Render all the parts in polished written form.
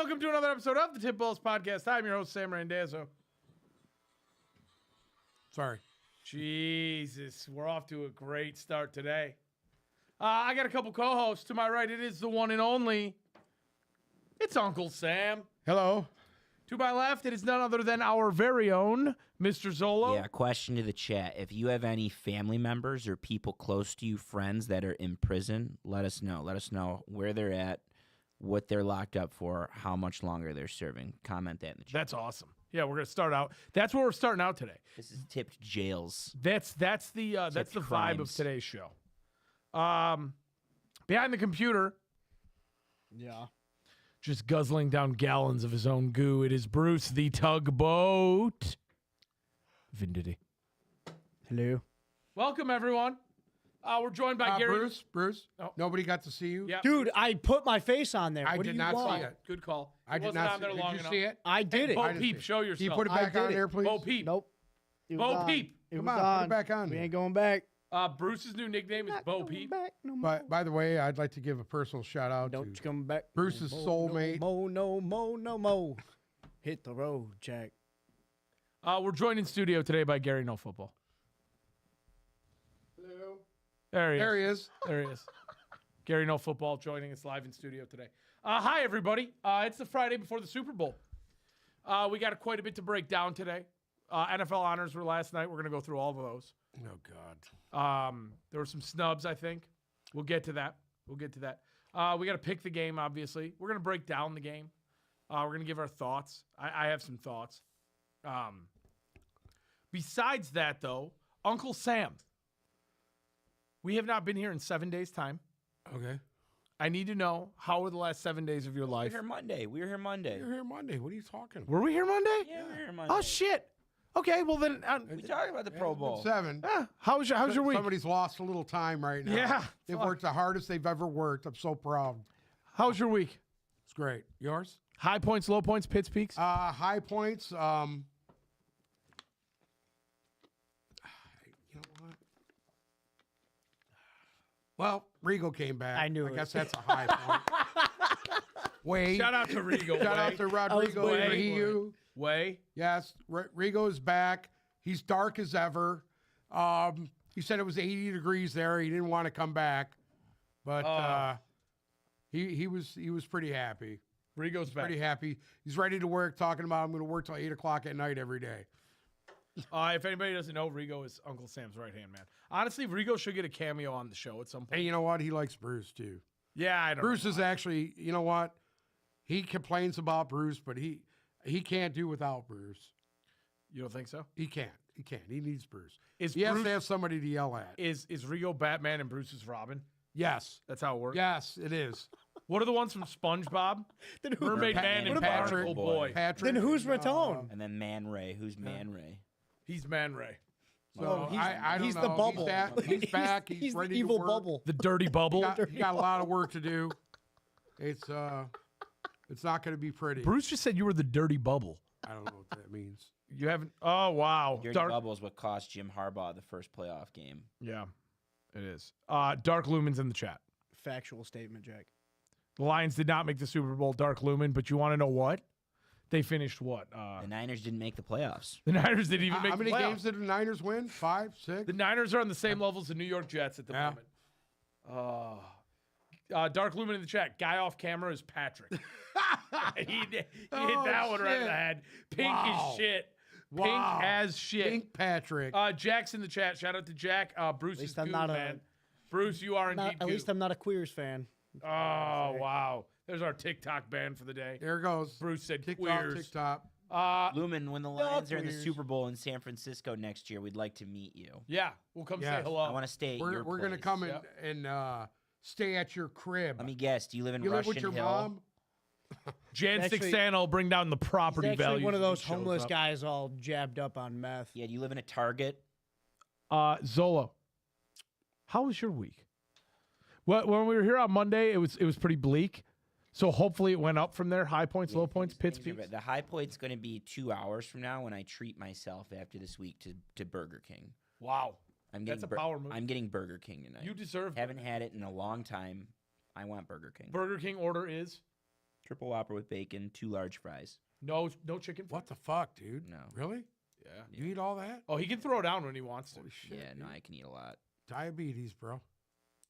welcome to another episode of the Tip Balls Podcast. I'm your host, Sam Randazzo. Sorry. Jesus, we're off to a great start today. I got a couple co-hosts. To my right, it is the one and only. It's Uncle Sam. Hello. To my left, it is none other than our very own Mr. Zolo. Yeah, question to the chat. If you have any family members or people close to you, friends that are in prison, let us know. Let us know where they're at, what they're locked up for, how much longer they're serving. Comment that in the chat. That's awesome. Yeah, we're gonna start out. That's where we're starting out today. This is tipped jails. That's the vibe of crimes. today's show. Behind the computer, Yeah. just guzzling down gallons of his own goo, it is Bruce the Tugboat Vindity. Hello. Welcome, everyone. We're joined by Gary. Bruce. Oh. Nobody got to see you. Yeah, Dude, I put my face on there. I What do did you not want? see it. good call. I It did wasn't not on there see it. long Did you enough. see it? I did it. Bo I didn't Peep, see it. show yourself. Can you put it I back on did there, it. please? Bo Peep. Nope. It Bo was on. Peep. It Come was on, put it on. back on We there. ain't going back. Bruce's new nickname is Not Bo going Peep. back no more. But by the way, I'd like to give a personal shout out Don't you to come back. Bruce's no soulmate. No more. Hit the road, Jack. We're joined in studio today by Gary No Football. Hello. There he is. There he is. There he is. Gary No Football joining us live in studio today. Hi, everybody. It's the Friday before the Super Bowl. We got quite a bit to break down today. NFL honors were last night. We're going to go through all of those. Oh, God. There were some snubs, I think. We'll get to that. We got to pick the game, obviously. We're going to break down the game. We're going to give our thoughts. I have some thoughts. Besides that, though, Uncle Sam. We have not been here in 7 days' time. Okay. I need to know, how were the last 7 days of your We life? were here Monday. We were here Monday. You're here Monday. What are you talking about? Were we here Monday? Yeah, we were here Monday. Oh, shit. Okay, well then, We talking about the Pro Bowl. 7. how's your week? Somebody's lost a little time right now. Yeah, They've fuck. worked the hardest they've ever worked. I'm so proud. How's your week? It's great. Yours? High points, low points, pits, peaks? High points. You know what? Well, Regal came back. I knew I it. guess that's a high point. Wade. Shout out to Rigo. Shout out to Rodrigo waiting for Abreu. Way. Yes, Rigo is back. He's dark as ever. He said it was 80 degrees there. He didn't want to come back, but he was pretty happy. Rigo's back. Pretty happy. He's ready to work. Talking about I'm going to work till 8 o'clock at night every day. If anybody doesn't know, Rigo is Uncle Sam's right-hand man. Honestly, Rigo should get a cameo on the show at some point. And you know what? He likes Bruce too. Yeah, I don't Bruce know. is actually, you know what? He complains about Bruce, but he can't do without Bruce. You don't think so? He can't. He can't. He needs Bruce. Is He has Bruce to have somebody to yell at. is Rigo Batman and Bruce is Robin? Yes. That's how it works. Yes, it is. What are the ones from SpongeBob? Mermaid Man and What about- Barnacle Boy. Patrick. Then who's Raton? And then Man Ray. Who's Man Ray? He's Man Ray. So he's- I don't he's know. the bubble. He's back. He's the ready evil to work. bubble. The Dirty Bubble. He got a lot of work to do. It's not going to be pretty. Bruce just said you were the Dirty Bubble. I don't know what that means. You haven't. Oh wow. Dirty Dark. Bubble is what cost Jim Harbaugh the first playoff game. Yeah, it is. Dark Lumen's in the chat. Factual statement, Jack. The Lions did not make the Super Bowl. Dark Lumen, but you want to know what? They finished what? The Niners didn't make the playoffs. The Niners didn't even make How the many playoffs. games did the Niners win? 5, 6? The Niners are on the same level as the New York Jets at the Yeah. moment. Dark Lumen in the chat. Guy off camera is Patrick. he hit Oh, that one right in shit. the head. Pink Wow. as shit. Wow. Pink as shit. Pink Patrick. Jack's in the chat. Shout out to Jack. Bruce is least I'm goo, not a- man. Bruce, you are indeed At least goo. I'm not a Queers fan. Oh, wow. There's our TikTok ban for the day. There goes. Bruce said TikTok, queers. TikTok. Lumen, when the Lions are in the Queers. Super Bowl in San Francisco next year, we'd like to meet you. Yeah, we'll come say Yes. hello. I want to stay at your We're going to place. come Yep. and stay at your crib. Let me guess. Do you live in you live Russian with your Hill? mom? Jan Actually- Sixana will bring down the He's property actually value. one of those when he shows homeless up. guys all jabbed up on meth. Yeah, do you live in a Target? Zolo, how was your week? Well, when we were here on Monday, it was pretty bleak. So hopefully it went up from there. High points, low points, pits, Things are peaks. bad. The high point's going to be 2 hours from now when I treat myself after this week to Burger King. Wow. I'm That's getting a power move. I'm getting Burger King tonight. You deserve Haven't had it in a long time. I want Burger King. Burger King order is Triple Whopper with bacon, 2 large fries. No chicken. What the fuck, dude? No. Really? Yeah. You eat all that? Oh, he can throw down when he wants to. Holy shit. Yeah, no, dude. I can eat a lot. Diabetes, bro.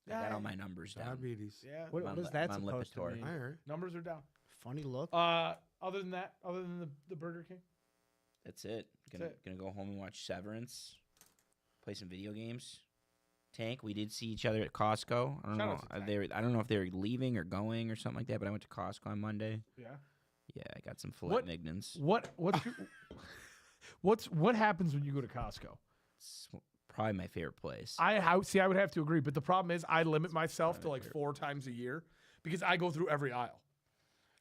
I got all my numbers down. Diabetes. Yeah. What, I'm what is on- that I'm on supposed to Lipitor. mean? All right. Numbers are down. Funny look. Other than that, other than the Burger King. That's it. That's it. Gonna go home and watch Severance. Play some video games. Tank, we did see each other at Costco. I don't Shout know. out to Tank. I don't know if they were leaving or going or something like that. But I went to Costco on Monday. Yeah. Yeah, I got some filet What- mignons. What's your, what happens when you go to Costco? It's probably my favorite place. I would have to agree, but the problem is I limit myself to like 4 times a year because I go through every aisle.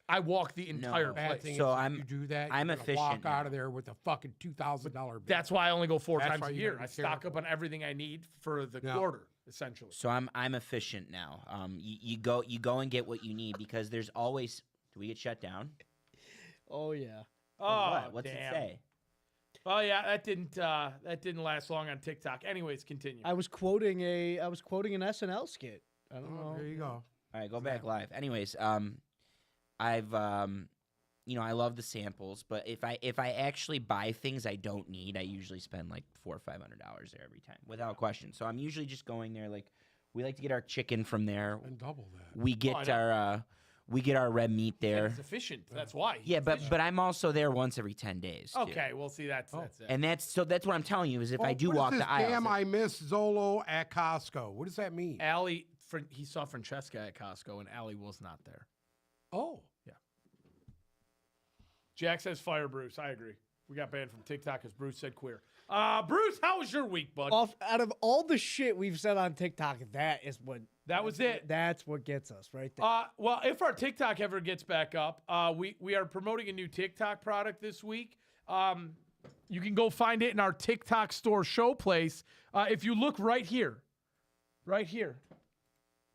I walk the entire Bad place. thing So is if I'm- you do that, I'm you're gonna efficient walk out now. of there with a fucking $2,000 bill. That's why I only go 4 That's times why a you year. gotta be I stock up careful. on everything I need for the Yeah. quarter, essentially. So I'm efficient now. You go and get what you need because there's always. Do we get shut down? Oh yeah. Oh, What? What's damn. it say? Oh yeah, that didn't last long on TikTok. Anyways, continue. I was quoting an SNL skit. I don't Oh, know. there you go. All right, go back live. Anyways, I've I love the samples, but if I actually buy things I don't need, I usually spend like $400 or $500 there every time, without question. So I'm usually just going there. Like we like to get our chicken from there. And double that. We get our red meat there. It's efficient. That's why. Yeah, but I'm also there once every 10 days. too. Okay, well, see, that's it. And that's what I'm telling you is if I Well, do what is walk this the aisles. Damn, I miss Zolo at Costco. What does that mean? Allie, he saw Francesca at Costco, and Allie was not there. Oh. Jack says fire Bruce. I agree. We got banned from TikTok because Bruce said queer. Bruce, how was your week, bud? Out of all the shit we've said on TikTok, that is what. That was it. That's what gets us right there. Well, if our TikTok ever gets back up, we are promoting a new TikTok product this week. You can go find it in our TikTok store showplace. If you look right here,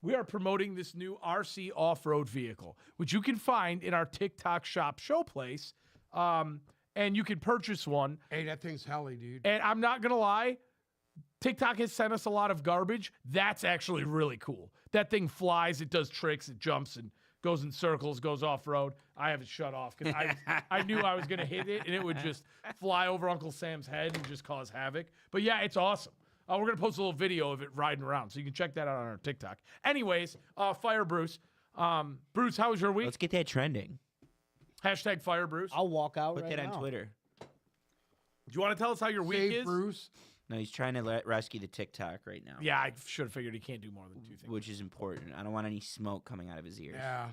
we are promoting this new RC off-road vehicle, which you can find in our TikTok shop showplace. And you can purchase one. Hey, that thing's helly, dude. And I'm not going to lie, TikTok has sent us a lot of garbage. That's actually really cool. That thing flies, it does tricks, it jumps and goes in circles, goes off-road. I have it shut off because I knew I was going to hit it, and it would just fly over Uncle Sam's head and just cause havoc. But yeah, it's awesome. We're going to post a little video of it riding around, so you can check that out on our TikTok. Anyways, fire Bruce. Bruce, how was your week? Let's get that trending. Hashtag fire Bruce. I'll walk out Put right that now. on Twitter. Do you want to tell us how your week Save is? Bruce. No, he's trying to rescue the TikTok right now. Yeah, I should have figured he can't do more than 2 things. Which is important. I don't want any smoke coming out of his ears. Yeah.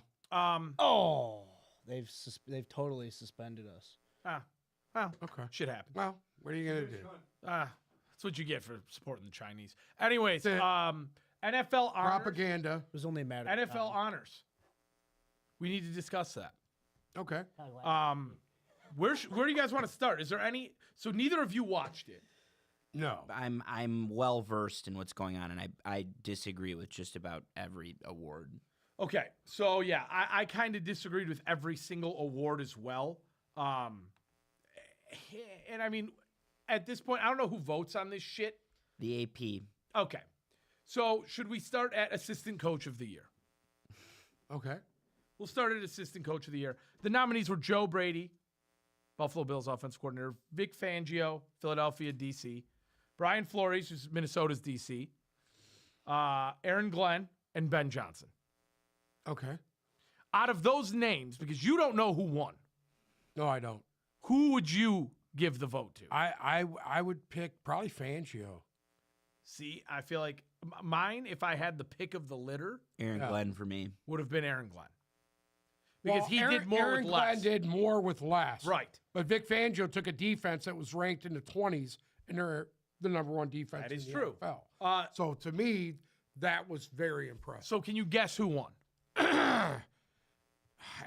Oh, they've totally suspended us. Well, Okay. shit happens. Well, what are you gonna do? That's what you get for supporting the Chinese. Anyways, That's it. NFL honors. Propaganda. It was only a matter. NFL honors. We need to discuss that. Okay. Where do you guys want to start? Is there any? So neither of you watched it. No. I'm well versed in what's going on, and I disagree with just about every award. Okay, so yeah, I kind of disagreed with every single award as well. And I mean, at this point, I don't know who votes on this shit. The AP. Okay, so should we start at assistant coach of the year? Okay. We'll start at assistant coach of the year. The nominees were Joe Brady, Buffalo Bills offensive coordinator, Vic Fangio, Philadelphia DC, Brian Flores, who's Minnesota's DC, Aaron Glenn, and Ben Johnson. Okay. Out of those names, because you don't know who won, No, I don't. who would you give the vote to? I would pick probably Fangio. See, I feel like mine, if I had the pick of the litter, Aaron Yeah. Glenn for me. would have been Aaron Glenn. Because Well, he Aaron, did more Aaron with Glenn less. did more with less. Right. But Vic Fangio took a defense that was ranked in the 20s, and they're the number one defense That in is the true. NFL. So to me, that was very impressive. So can you guess who won?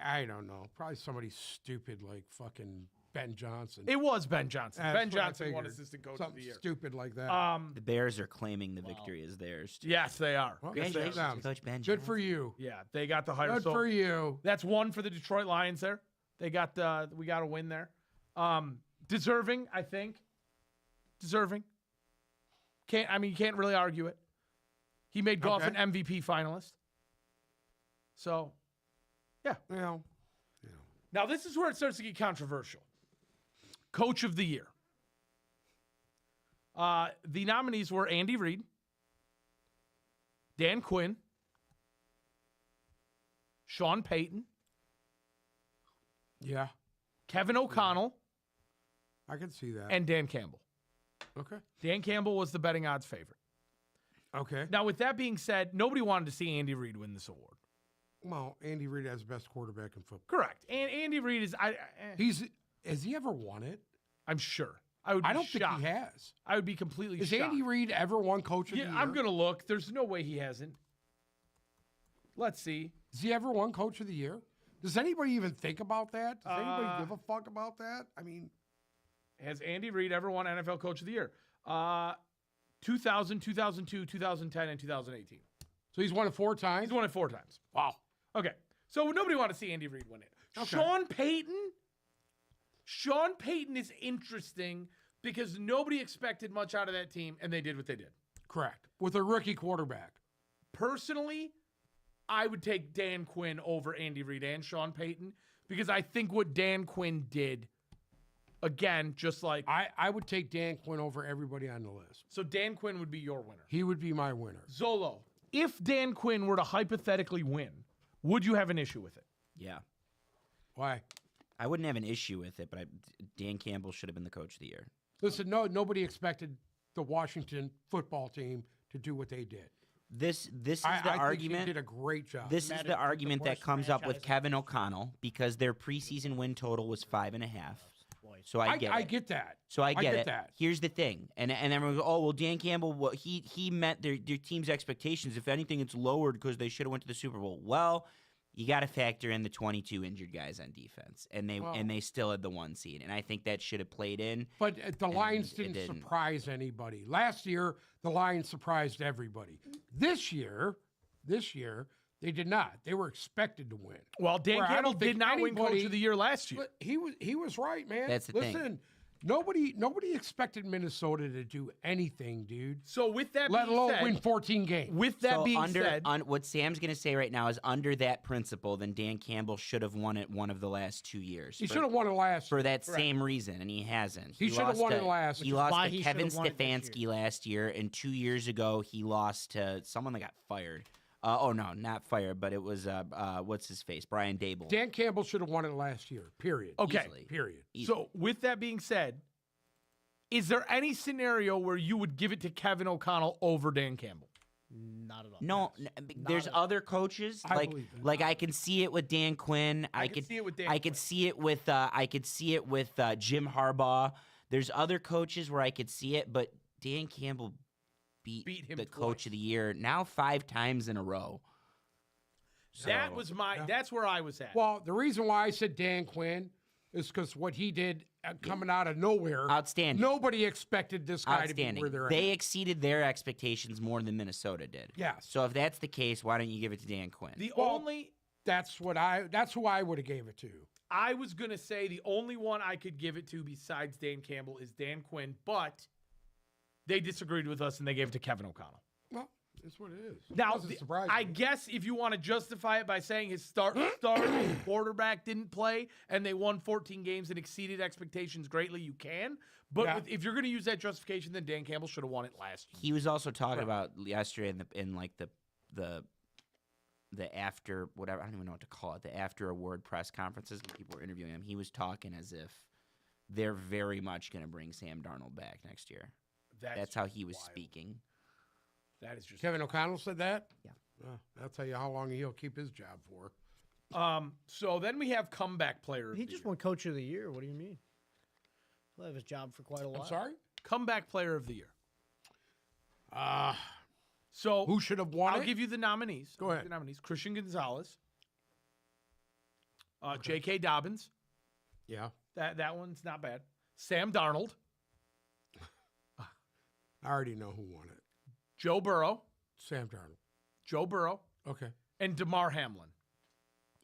I don't know. Probably somebody stupid like fucking Ben Johnson. It was Ben Johnson. That's Ben what I Johnson won figured. assistant coach of Something the year. stupid like that. The Bears are claiming the victory is theirs. Too. Yes, they are. Well, Yes, they are. good for them. Coach Ben Good for you. Yeah, they got the hire. Good So for you. that's one for the Detroit Lions there. They got we got a win there. Deserving, I think. Deserving. You can't really argue it. He made Goff Okay. an MVP finalist. So, yeah. Well, Now, this is where it starts to get controversial. Coach of the year. The nominees were Andy Reid, Dan Quinn, Sean Payton, Yeah, Kevin O'Connell, I can see that. and Dan Campbell. Okay. Dan Campbell was the betting odds favorite. Okay. Now, with that being said, nobody wanted to see Andy Reid win this award. Well, Andy Reid has the best quarterback in football. Correct. And Andy Reid is, Has he ever won it? I'm sure. I would be I don't shocked. think he has. I would be completely Has shocked. Andy Reid ever won Coach of the Yeah, Year? I'm going to look. There's no way he hasn't. Let's see. Has he ever won Coach of the Year? Does anybody even think about that? Does anybody give a fuck about that? I mean, Has Andy Reid ever won NFL Coach of the Year? 2000, 2002, 2010, and 2018. so he's won it 4 times? He's won it 4 times. Wow. Okay. So nobody wanted to see Andy Reid win it. Okay. Sean Payton? Sean Payton is interesting because nobody expected much out of that team, and they did what they did. Correct. With a rookie quarterback. Personally, I would take Dan Quinn over Andy Reid and Sean Payton because I think what Dan Quinn did, again, just like I would take Dan Quinn over everybody on the list. so Dan Quinn would be your winner. He would be my winner. Zolo, if Dan Quinn were to hypothetically win, would you have an issue with it? Yeah. Why? I wouldn't have an issue with it, but Dan Campbell should have been the coach of the year. Listen, nobody expected the Washington football team to do what they did. This is I the think argument. he did a great job. This is Madden the took the argument that worst comes up with franchise Kevin O'Connell because their preseason win total was 5.5. So I get I it. get that. So I get it. that. Here's the thing, and everyone goes, "Oh well, Dan Campbell, well, he met their team's expectations. If anything, it's lowered because they should have went to the Super Bowl." Well, you got to factor in the 22 injured guys on defense, and they still had the 1 seed, and I think that should have played in. But the Lions it didn't surprise anybody. Last year, the Lions surprised everybody. This year, they did not. They were expected to win. Well, Dan Where I Campbell don't did think not win Coach anybody- of the Year last year. But he was right, man. That's the Listen, thing. nobody expected Minnesota to do anything, dude. So with that Let being alone said, win 14 games. with that So being said, what Sam's going to say right now is under that principle, then Dan Campbell should have won it one of the last 2 years. He should have won it last for year. that same reason, and he hasn't. He should have lost won to- it last He year. lost why to he Kevin should've won it this Stefanski last year, and 2 years ago he lost to someone that got fired. Oh no, not fired, but it was what's his face, Brian Dable. Dan Campbell should have won it last year. Period. okay. Easily. Period. So with that being said, is there any scenario where you would give it to Kevin O'Connell over Dan Campbell? Not at all. No, there's other coaches I like believe that. like I can see it with Dan Quinn. I could see it with Dan I could see it with Jim Harbaugh. There's other coaches where I could see it, but Dan Campbell beat him the coach twice. of the year now 5 times in a row. That So- was that's where I was at. Well, the reason why I said Dan Quinn is because what he did coming out of nowhere. Outstanding. Nobody expected this guy to be Outstanding. where they're They at. exceeded their expectations more than Minnesota did. Yes. So if that's the case, why don't you give it to Dan Quinn? the Well, only That's who I would have gave it to. I was gonna say the only one I could give it to besides Dan Campbell is Dan Quinn, but they disagreed with us and they gave it to Kevin O'Connell. Well, it's what it is. Now, Doesn't surprise I me. guess if you want to justify it by saying his starting quarterback didn't play and they won 14 games and exceeded expectations greatly, you can. But Yeah. if you're going to use that justification, then Dan Campbell should have won it last year. He was also talking about yesterday in like the after whatever, I don't even know what to call it, the after award press conferences when people were interviewing him. He was talking as if they're very much going to bring Sam Darnold back next year. That's how he was wild. speaking. That is just Kevin O'Connell said that? Yeah. Well, I'll tell you how long he'll keep his job for. So then we have comeback player. Of He the just year. won Coach of the Year. What do you mean? He'll have his job for quite a while. I'm sorry? Comeback player of the year. So Who should have won I'll it? give you the nominees. Go ahead. The nominees: Christian Gonzalez, J.K. Dobbins. Yeah. That one's not bad. Sam Darnold, I already know who won it. Joe Burrow, Sam Darnold. Joe Burrow, Okay. and DeMar Hamlin.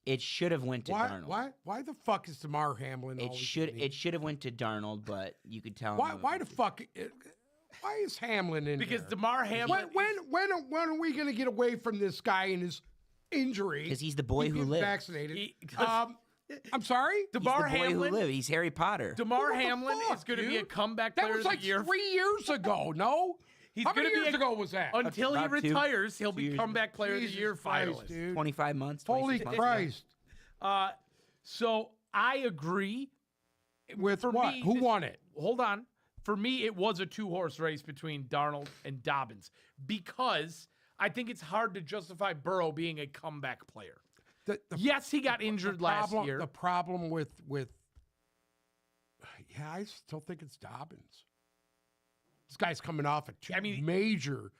It should have went to Darnold. Why the fuck is DeMar Hamlin It always should in the- have went to Darnold, but you could tell him Why the fuck why is Hamlin in Because there? DeMar Hamlin. when are we going to get away from this guy and his injury? because he's the boy Keep who getting lived. vaccinated. He- I'm sorry. He's the DeMar boy who Hamlin. lived. He's Harry Potter. DeMar What the Hamlin fuck, is going to be a dude? comeback That player was of like the year. 3 years ago. No. He's How going many to be years ago was that? until he About two- retires. He'll be years comeback player of the Jesus year Christ, finalist. dude. 25 months. Holy 26 months. Christ. So I agree. With For what? me, Who this- won it? Hold on. For me, it was a 2-horse race between Darnold and Dobbins because I think it's hard to justify Burrow being a comeback player. The Yes, he got injured last problem, year. The problem with yeah, I still think it's Dobbins. This guy's coming off a major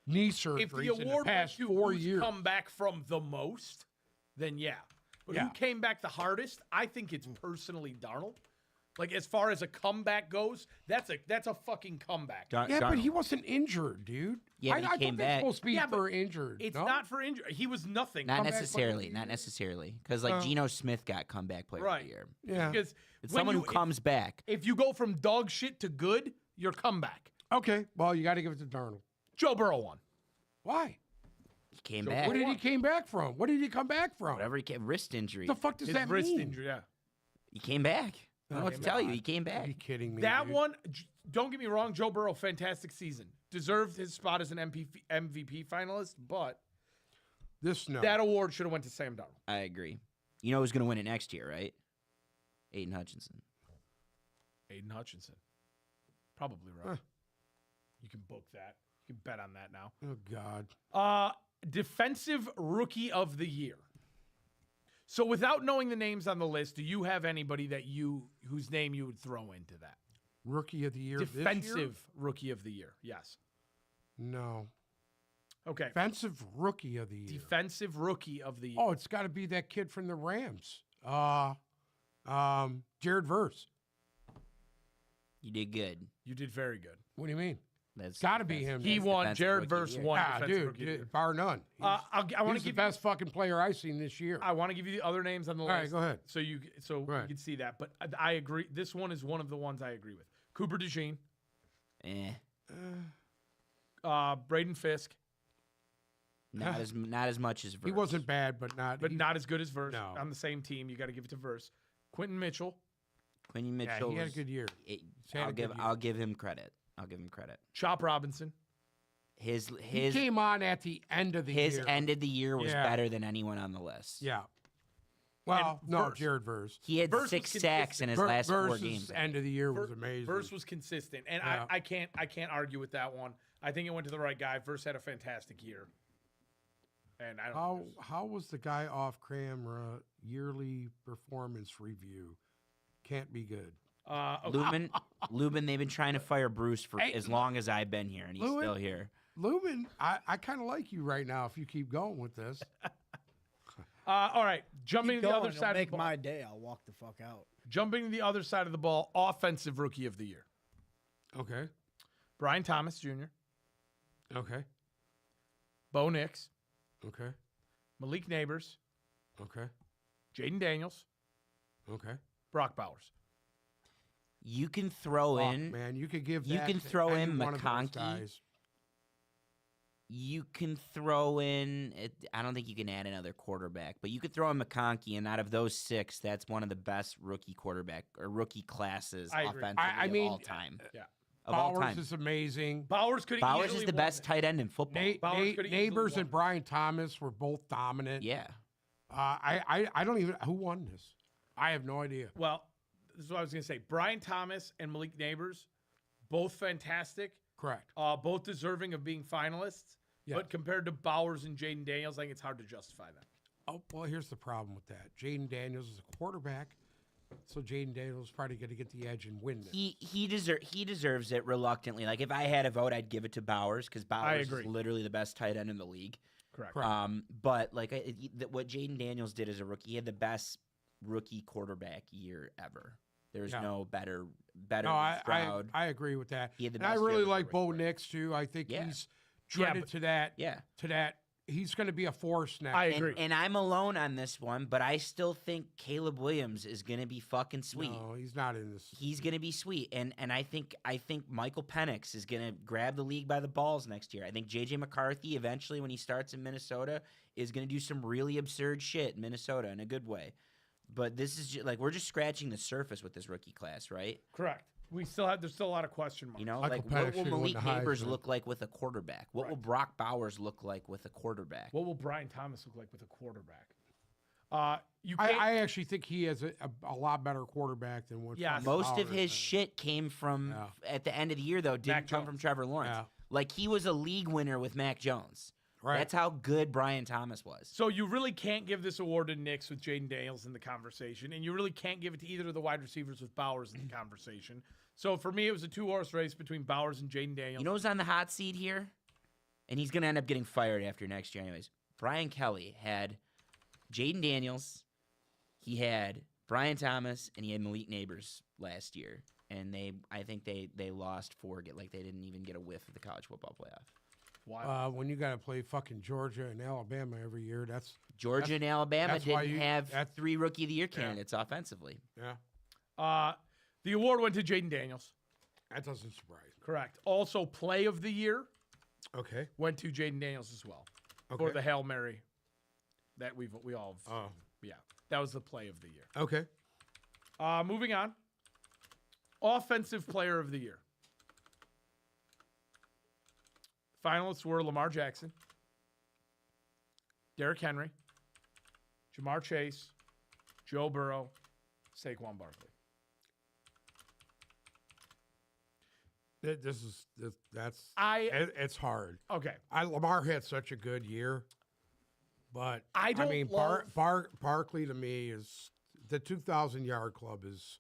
knee surgery If the in the award went past to 4 who's years. come back from the most, then yeah. But who Yeah. came back the hardest? I think it's personally Darnold. Like as far as a comeback goes, that's a fucking comeback. Yeah, but he wasn't injured, dude. Yeah, but he I came thought they're back. supposed to be Yeah, but for injured. It's no? not for injury. He was nothing. Not Comeback player of necessarily. the Not year? necessarily. Because like Geno Smith got comeback player of Right. the year. Yeah. Because It's when someone you- who comes back. If you go from dog shit to good, you're comeback. Okay. Well, you got to give it to Darnold. Joe Burrow won. Why? He came So back. What did he came back from? What did he come back from? Whatever he came, wrist injury. What the fuck does His that wrist mean? injury, yeah. He came back. I don't know what to tell you. He came Are back. you kidding me? That dude? one, don't get me wrong, Joe Burrow, fantastic season. Deserved his spot as an MVP finalist, but This no. that award should have went to Sam Darnold. I agree. You know who's going to win it next year, right? Aiden Hutchinson. Aiden Hutchinson. Probably right. You can book that. You can bet on that now. Oh God. Defensive Rookie of the Year. So without knowing the names on the list, do you have anybody whose name you would throw into that? Rookie of the year. this year? Defensive Rookie of the Year. Yes. No. Okay. Defensive rookie of the year. Defensive Rookie of the Year. Oh, it's got to be that kid from the Rams. Jared Verse. You did good. You did very good. What do you mean? That's Got to be him. He That's won. defensive Jared rookie of Verse the year. won. Ah, Defensive dude, Rookie of the Year. bar none. He's, I want to he's the give best fucking player I've seen this year. I want to give you the other names on the list. All right, go ahead. So you ahead. can see that. But I agree. This one is one of the ones I agree with. Cooper DeJean, Eh. Braden Fisk, Not as much as Verse. He wasn't bad, but not as good as Verse. No. On the same team, you got to give it to Verse. Quentin Mitchell, Quinny Yeah, Mitchell. he had a was- good year. it- had a I'll good give year. I'll give him credit. I'll give him credit. Chop Robinson, His He came on at the end of the his year. end of the year was Yeah. better than anyone on the list. Yeah. Well, And no, Verse. Jared Verse. He had Verse was 6 sacks in his last 4 Verse's games. end of the year was Ver- amazing. Verse was consistent, and Yeah. I can't argue with that one. I think it went to the right guy. Verse had a fantastic year, and I don't. How was the guy off camera yearly performance review? Can't be good. Lubin, they've been trying to fire Bruce for Hey, as long as I've been here, and he's Lubin? still here. Lumen, I kind of like you right now if you keep going with this. All right, jumping Keep to the going, other it'll side. Of make the ball. my day. I'll walk the fuck out. Jumping to the other side of the ball. Offensive Rookie of the Year. Okay. Brian Thomas Jr., Okay. Bo Nix, Okay. Malik Neighbors, Okay. Jaden Daniels, Okay. Brock Bowers. You can throw Fuck, in. man, you could give you that can to throw any in one of those McConkey. guys. You can throw in. I don't think you can add another quarterback, but you could throw in McConkey, and out of those 6, that's one of the best rookie quarterback or rookie classes I agree. offensively I mean, of all time. Yeah. Of all Bowers time. is amazing. Bowers could Bowers is the best tight end in football. Bowers could've easily Neighbors won. and Brian Thomas were both dominant. Yeah. I don't even who won this. I have no idea. Well, this is what I was going to say. Brian Thomas and Malik Neighbors, both fantastic, Correct. both deserving of being finalists. Yes. But compared to Bowers and Jaden Daniels, I think it's hard to justify that. Oh well, here's the problem with that. Jaden Daniels is a quarterback, so Jaden Daniels is probably going to get the edge and win this. He deserves it reluctantly. Like if I had a vote, I'd give it to Bowers because Bowers agree. is literally the best tight end in the league. Correct. But like what Jaden Daniels did as a rookie, he had the best rookie quarterback year ever. There's Yeah. no better No, than I Stroud. agree with that. He had the And I best year really of a like Bo quarterback. Nix too. I think Yeah. he's treaded to that. Yeah. To that, he's going to be a force next. I agree. And I'm alone on this one, but I still think Caleb Williams is gonna be fucking sweet. No, he's not in this. He's gonna be sweet, and I think Michael Penix is gonna grab the league by the balls next year. I think JJ McCarthy eventually, when he starts in Minnesota, is gonna do some really absurd shit in Minnesota in a good way. But this is just, like we're just scratching the surface with this rookie class, right? Correct. There's still a lot of question marks. You know, Michael like Penix what will should've won Malik the Neighbors Heisman. look like with a quarterback? What will Right. Brock Bowers look like with a quarterback? What will Brian Thomas look like with a quarterback? You can't, I actually think he has a lot better quarterback than what. Yes. Most of Bowers his has. shit came from Yeah. at the end of the year, though. Didn't come Jones. from Trevor Lawrence. Yeah. Like he was a league winner with Mac Jones. Right. That's how good Brian Thomas was. so you really can't give this award to Knicks with Jaden Daniels in the conversation, and you really can't give it to either of the wide receivers with Bowers in the conversation. So for me, it was a 2-horse race between Bowers and Jaden Daniels. You know who's on the hot seat here? And he's going to end up getting fired after next year, anyways. Brian Kelly had Jaden Daniels, he had Brian Thomas, and he had Malik Neighbors last year. And I think they lost 4. Like they didn't even get a whiff of the college football playoff. Why? When you got to play fucking Georgia and Alabama every year, that's Georgia and Alabama that's why didn't have that's- 3 Rookie of the Year candidates offensively. yeah. The award went to Jaden Daniels. That doesn't surprise me. Correct. Also, Play of the Year Okay. went to Jaden Daniels as well Okay. for the Hail Mary that we all have. Oh. Yeah, that was the Play of the Year. Okay. Moving on. Offensive Player of the Year. Finalists were Lamar Jackson, Derrick Henry, Jamar Chase, Joe Burrow, Saquon Barkley. It's hard. Okay. Lamar had such a good year, but I don't mean, love- Barkley to me is the 2,000-yard club is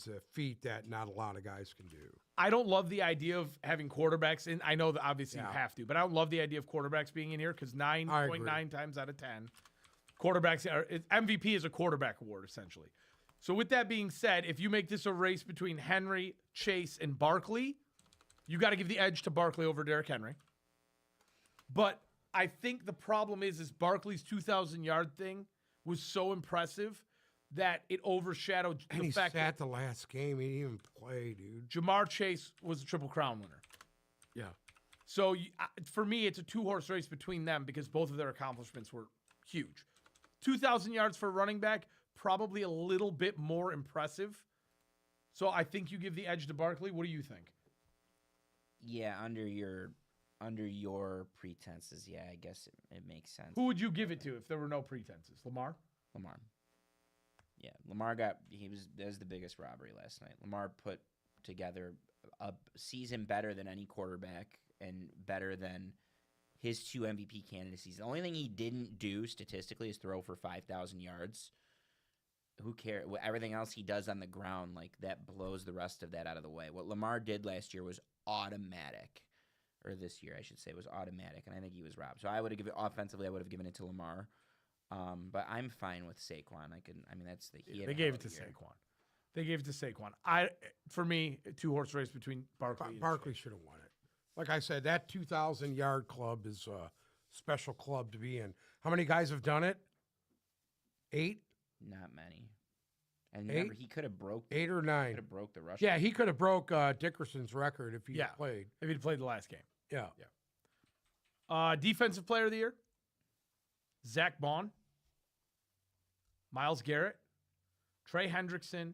a feat that not a lot of guys can do. I don't love the idea of having quarterbacks in. I know that obviously you Yeah. have to, but I don't love the idea of quarterbacks being in here because I 9.9 times out of 10, quarterbacks are MVP is a quarterback award essentially. So with that being said, if you make this a race between Henry, Chase, and Barkley, you got to give the edge to Barkley over Derrick Henry. But I think the problem is Barkley's 2,000-yard thing was so impressive that it overshadowed And the he fact that sat the last game. He didn't even play, dude. Jamar Chase was a Triple Crown winner. Yeah. So for me, it's a 2-horse race between them because both of their accomplishments were huge. 2,000 yards for a running back, probably a little bit more impressive. So I think you give the edge to Barkley. What do you think? Yeah, under your pretenses, yeah, I guess it makes sense. Who would you give it to if there were no pretenses? Lamar? Lamar. Yeah, Lamar that was the biggest robbery last night. Lamar put together a season better than any quarterback and better than his 2 MVP candidacies. The only thing he didn't do statistically is throw for 5,000 yards. Who cares? Everything else he does on the ground, like that blows the rest of that out of the way. What Lamar did last year was automatic. Or this year, I should say, was automatic, and I think he was robbed. So I would have given offensively, I would have given it to Lamar. But I'm fine with Saquon. That's the They gave it to Saquon. They gave it to Saquon. For me, a 2-horse race between Barkley and Barkley Chase. should have won it. Like I said, that 2,000-yard club is a special club to be in. How many guys have done it? 8? Not many. And remember, he could have broke. 8 or Could 9. have broke the rush. Yeah, he could have broke Dickerson's record if he Yeah. played. If he'd played the last game. Yeah. Defensive Player of the Year, Zach Bond, Myles Garrett, Trey Hendrickson,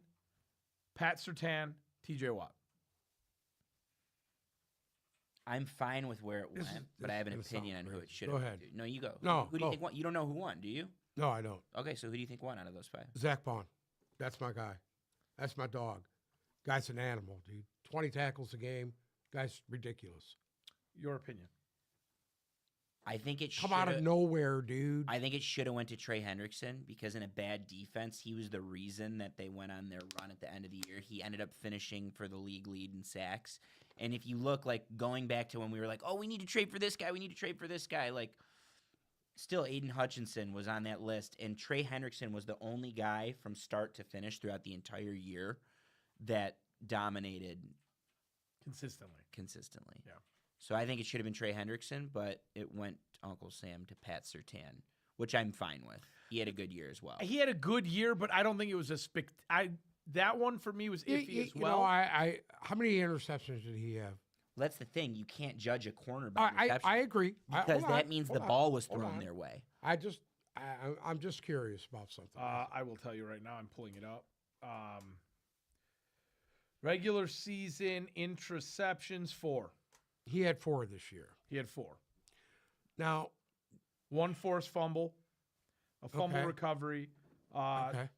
Pat Surtain, TJ Watt. I'm fine with where it This went, is- but this I have is an gonna sound opinion on who it crazy. should Go have ahead. went to. No, you go. No, Who do you go. think won? You don't know who won, do you? No, I don't. Okay, so who do you think won out of those 5? Zach Bond. That's my guy. That's my dog. Guy's an animal, dude. 20 tackles a game. Guy's ridiculous. Your opinion. I think it Come out of nowhere, dude. I think it should have went to Trey Hendrickson because in a bad defense, he was the reason that they went on their run at the end of the year. He ended up finishing for the league lead in sacks. And if you look, like, going back to when we were like, oh, we need to trade for this guy, we need to trade for this guy, like, still Aiden Hutchinson was on that list, and Trey Hendrickson was the only guy from start to finish throughout the entire year that dominated consistently. Yeah. So I think it should have been Trey Hendrickson, but it went Uncle Sam to Pat Surtain, which I'm fine with. He had a good year as well. He had a good year, but I don't think it was that one for me was iffy as well. How many interceptions did he have? That's the thing. You can't judge a corner by reception I agree. because Hold on, that means the hold on, ball was hold thrown on. their way. I I'm just curious about something. I will tell you right now. I'm pulling it up. Regular season interceptions 4. He had 4 this year. He had 4. Now, 1 forced fumble, a fumble Okay. recovery, okay.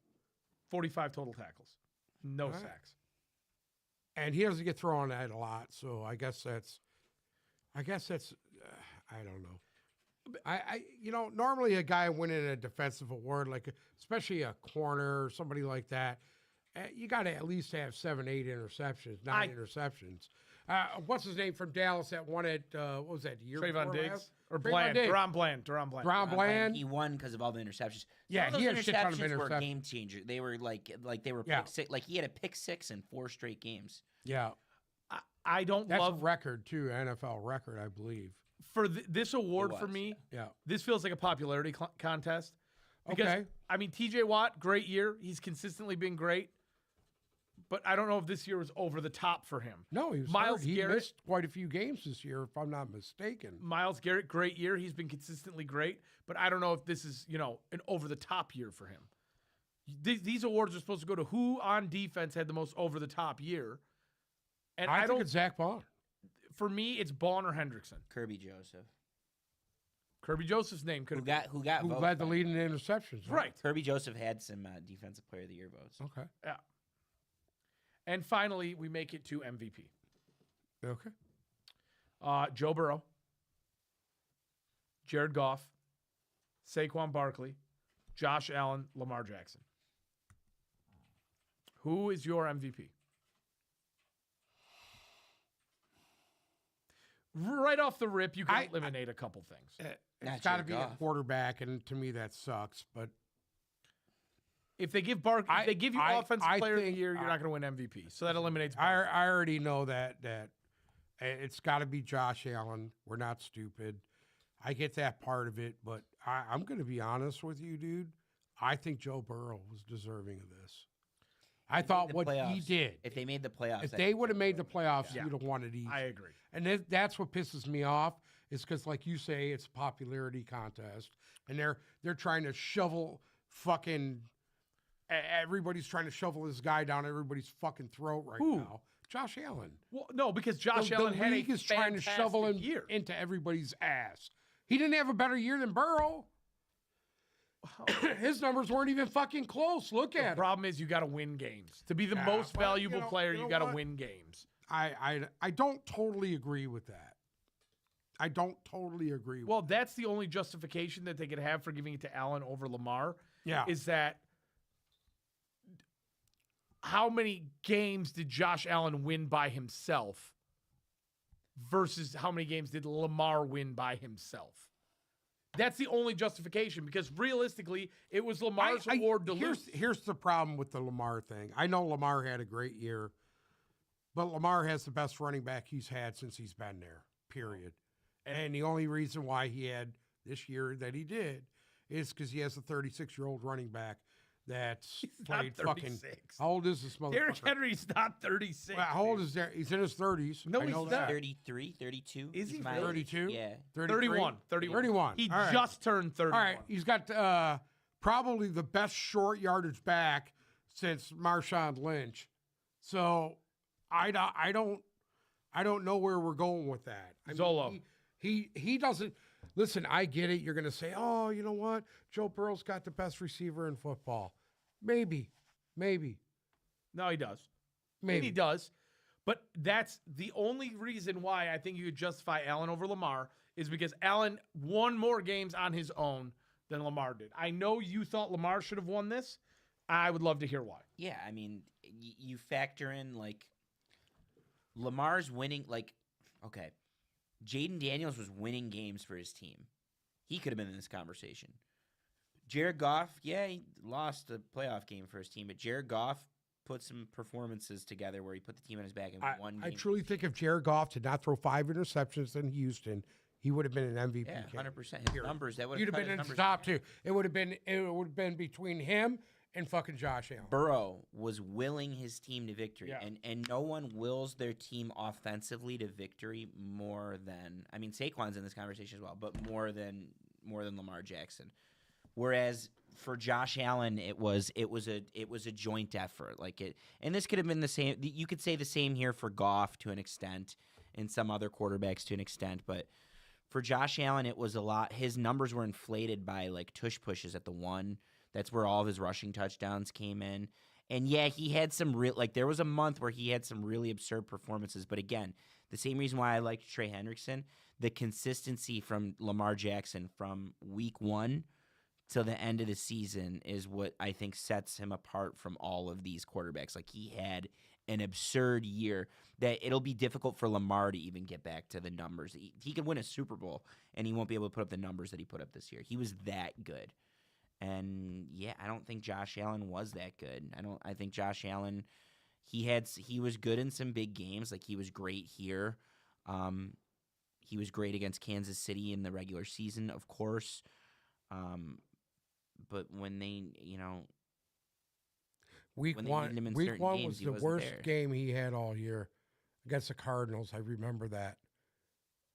45 total tackles, no right. sacks. And he doesn't get thrown at a lot, so I guess that's I don't know. Normally a guy winning a defensive award, like especially a corner or somebody like that, you got to at least have 7, 8 interceptions, 9 interceptions. What's his name from Dallas that won it? What was that year? Trayvon before Diggs last? or Trayvon Bland, Diggs. Deron Bland, Deron Bland. Ron Bland. He won because of all the interceptions. Yeah, Some of he those had a shit ton of interceptions were interceptions. game changer. They were like they were Yeah. pick six. Like he had a pick 6 in 4 straight games. Yeah, I don't that's a love record too, NFL record, I believe. for this award It for was, me. Yeah. This feels like a popularity contest. Because, Okay. I mean, TJ Watt, great year. He's consistently been great. But I don't know if this year was over the top for him. No, he was Myles hurt. He Garrett- missed quite a few games this year, if I'm not mistaken. Myles Garrett, great year. He's been consistently great. But I don't know if this is, an over the top year for him. These awards are supposed to go to who on defense had the most over the top year. And I I think don't, it's Zach Bond. for me, it's Bond or Hendrickson. Kirby Joseph, Kirby Joseph's name could who have got Who votes led the by- lead in interceptions? Right. Kirby Joseph had some defensive player of the year votes. Okay. Yeah. And finally, we make it to MVP. Okay. Joe Burrow, Jared Goff, Saquon Barkley, Josh Allen, Lamar Jackson. Who is your MVP? Right off the rip, you can eliminate a couple things. It's Not got to Jared be a Goff. quarterback, and to me that sucks. But If they give Barkley, if they give you I offensive player of the think- year, you're not going to win MVP. So that eliminates. I Barkley. already know that it's got to be Josh Allen. We're not stupid. I get that part of it, but I'm going to be honest with you, dude. I think Joe Burrow was deserving of this. I thought The what he playoffs. did. If they made the playoffs, If I they think would have Joe made the Burrow. playoffs, Yeah. you'd have won it easy. I agree. And that's what pisses me off is because, like you say, it's a popularity contest, and they're trying to shovel fucking. Everybody's trying to shovel this guy down everybody's fucking throat right Who? now. Josh Allen. Well, no, because Josh Allen the had league a is trying to shovel him fantastic year. into everybody's ass. He didn't have a better year than Burrow. His numbers weren't even fucking close. Look The at it. problem is you got to win games. To be the Yeah, most well, valuable player, you you know got to what? win games. I don't totally agree with that. I don't totally agree with Well, that's the only justification that they could have for giving it to Allen over Lamar. Yeah. Is that how many games did Josh Allen win by himself versus how many games did Lamar win by himself? That's the only justification because realistically, it was Lamar's award to lose. Here's the problem with the Lamar thing. I know Lamar had a great year, but Lamar has the best running back he's had since he's been there, period. And the only reason why he had this year that he did is because he has a 36-year-old running back that's not played fucking. 36. How old is this motherfucker? Derrick Henry's not 36. Well, how old is that? He's in his 30s. No, I he's know not. that. 33, 32. Is he my really? age. 32? Yeah. 31. 31. He All right. just turned 31. All right, he's got probably the best short yardage back since Marshawn Lynch. So I don't know where we're going with that. I mean, Zolo. he doesn't listen. I get it. You're going to say, oh, you know what? Joe Burrow's got the best receiver in football. Maybe. No, he does. Maybe. He does. But that's the only reason why I think you could justify Allen over Lamar is because Allen won more games on his own than Lamar did. I know you thought Lamar should have won this. I would love to hear why. Yeah, I mean, you factor in like Lamar's winning. Like, okay, Jaden Daniels was winning games for his team. He could have been in this conversation. Jared Goff, yeah, he lost a playoff game for his team, but Jared Goff put some performances together where he put the team on his back and won games. I truly think if Jared Goff did not throw 5 interceptions in Houston, he would have been an MVP. Yeah, candidate. 100%. His numbers, that would You'd have have been in the top 2. It would have been between him and fucking Josh Allen. Burrow was willing his team to victory, Yeah. and no one wills their team offensively to victory more than, I mean, Saquon's in this conversation as well, but more than Lamar Jackson. Whereas for Josh Allen, it was a joint effort. And this could have been the same. You could say the same here for Goff to an extent, and some other quarterbacks to an extent. But for Josh Allen, it was a lot. His numbers were inflated by like tush pushes at the one. That's where all of his rushing touchdowns came in. And yeah, he had some there was a month where he had some really absurd performances. But again, the same reason why I liked Trey Hendrickson, the consistency from Lamar Jackson from week 1 till the end of the season is what I think sets him apart from all of these quarterbacks. Like, he had an absurd year that it'll be difficult for Lamar to even get back to the numbers. He could win a Super Bowl, and he won't be able to put up the numbers that he put up this year. He was that good. And yeah, I don't think Josh Allen was that good. I think Josh Allen, he was good in some big games. Like, he was great here. He was great against Kansas City in the regular season, of course. But when they, Week when they one, needed him in week certain one games, was he the wasn't worst there. game he had all year against the Cardinals. I remember that.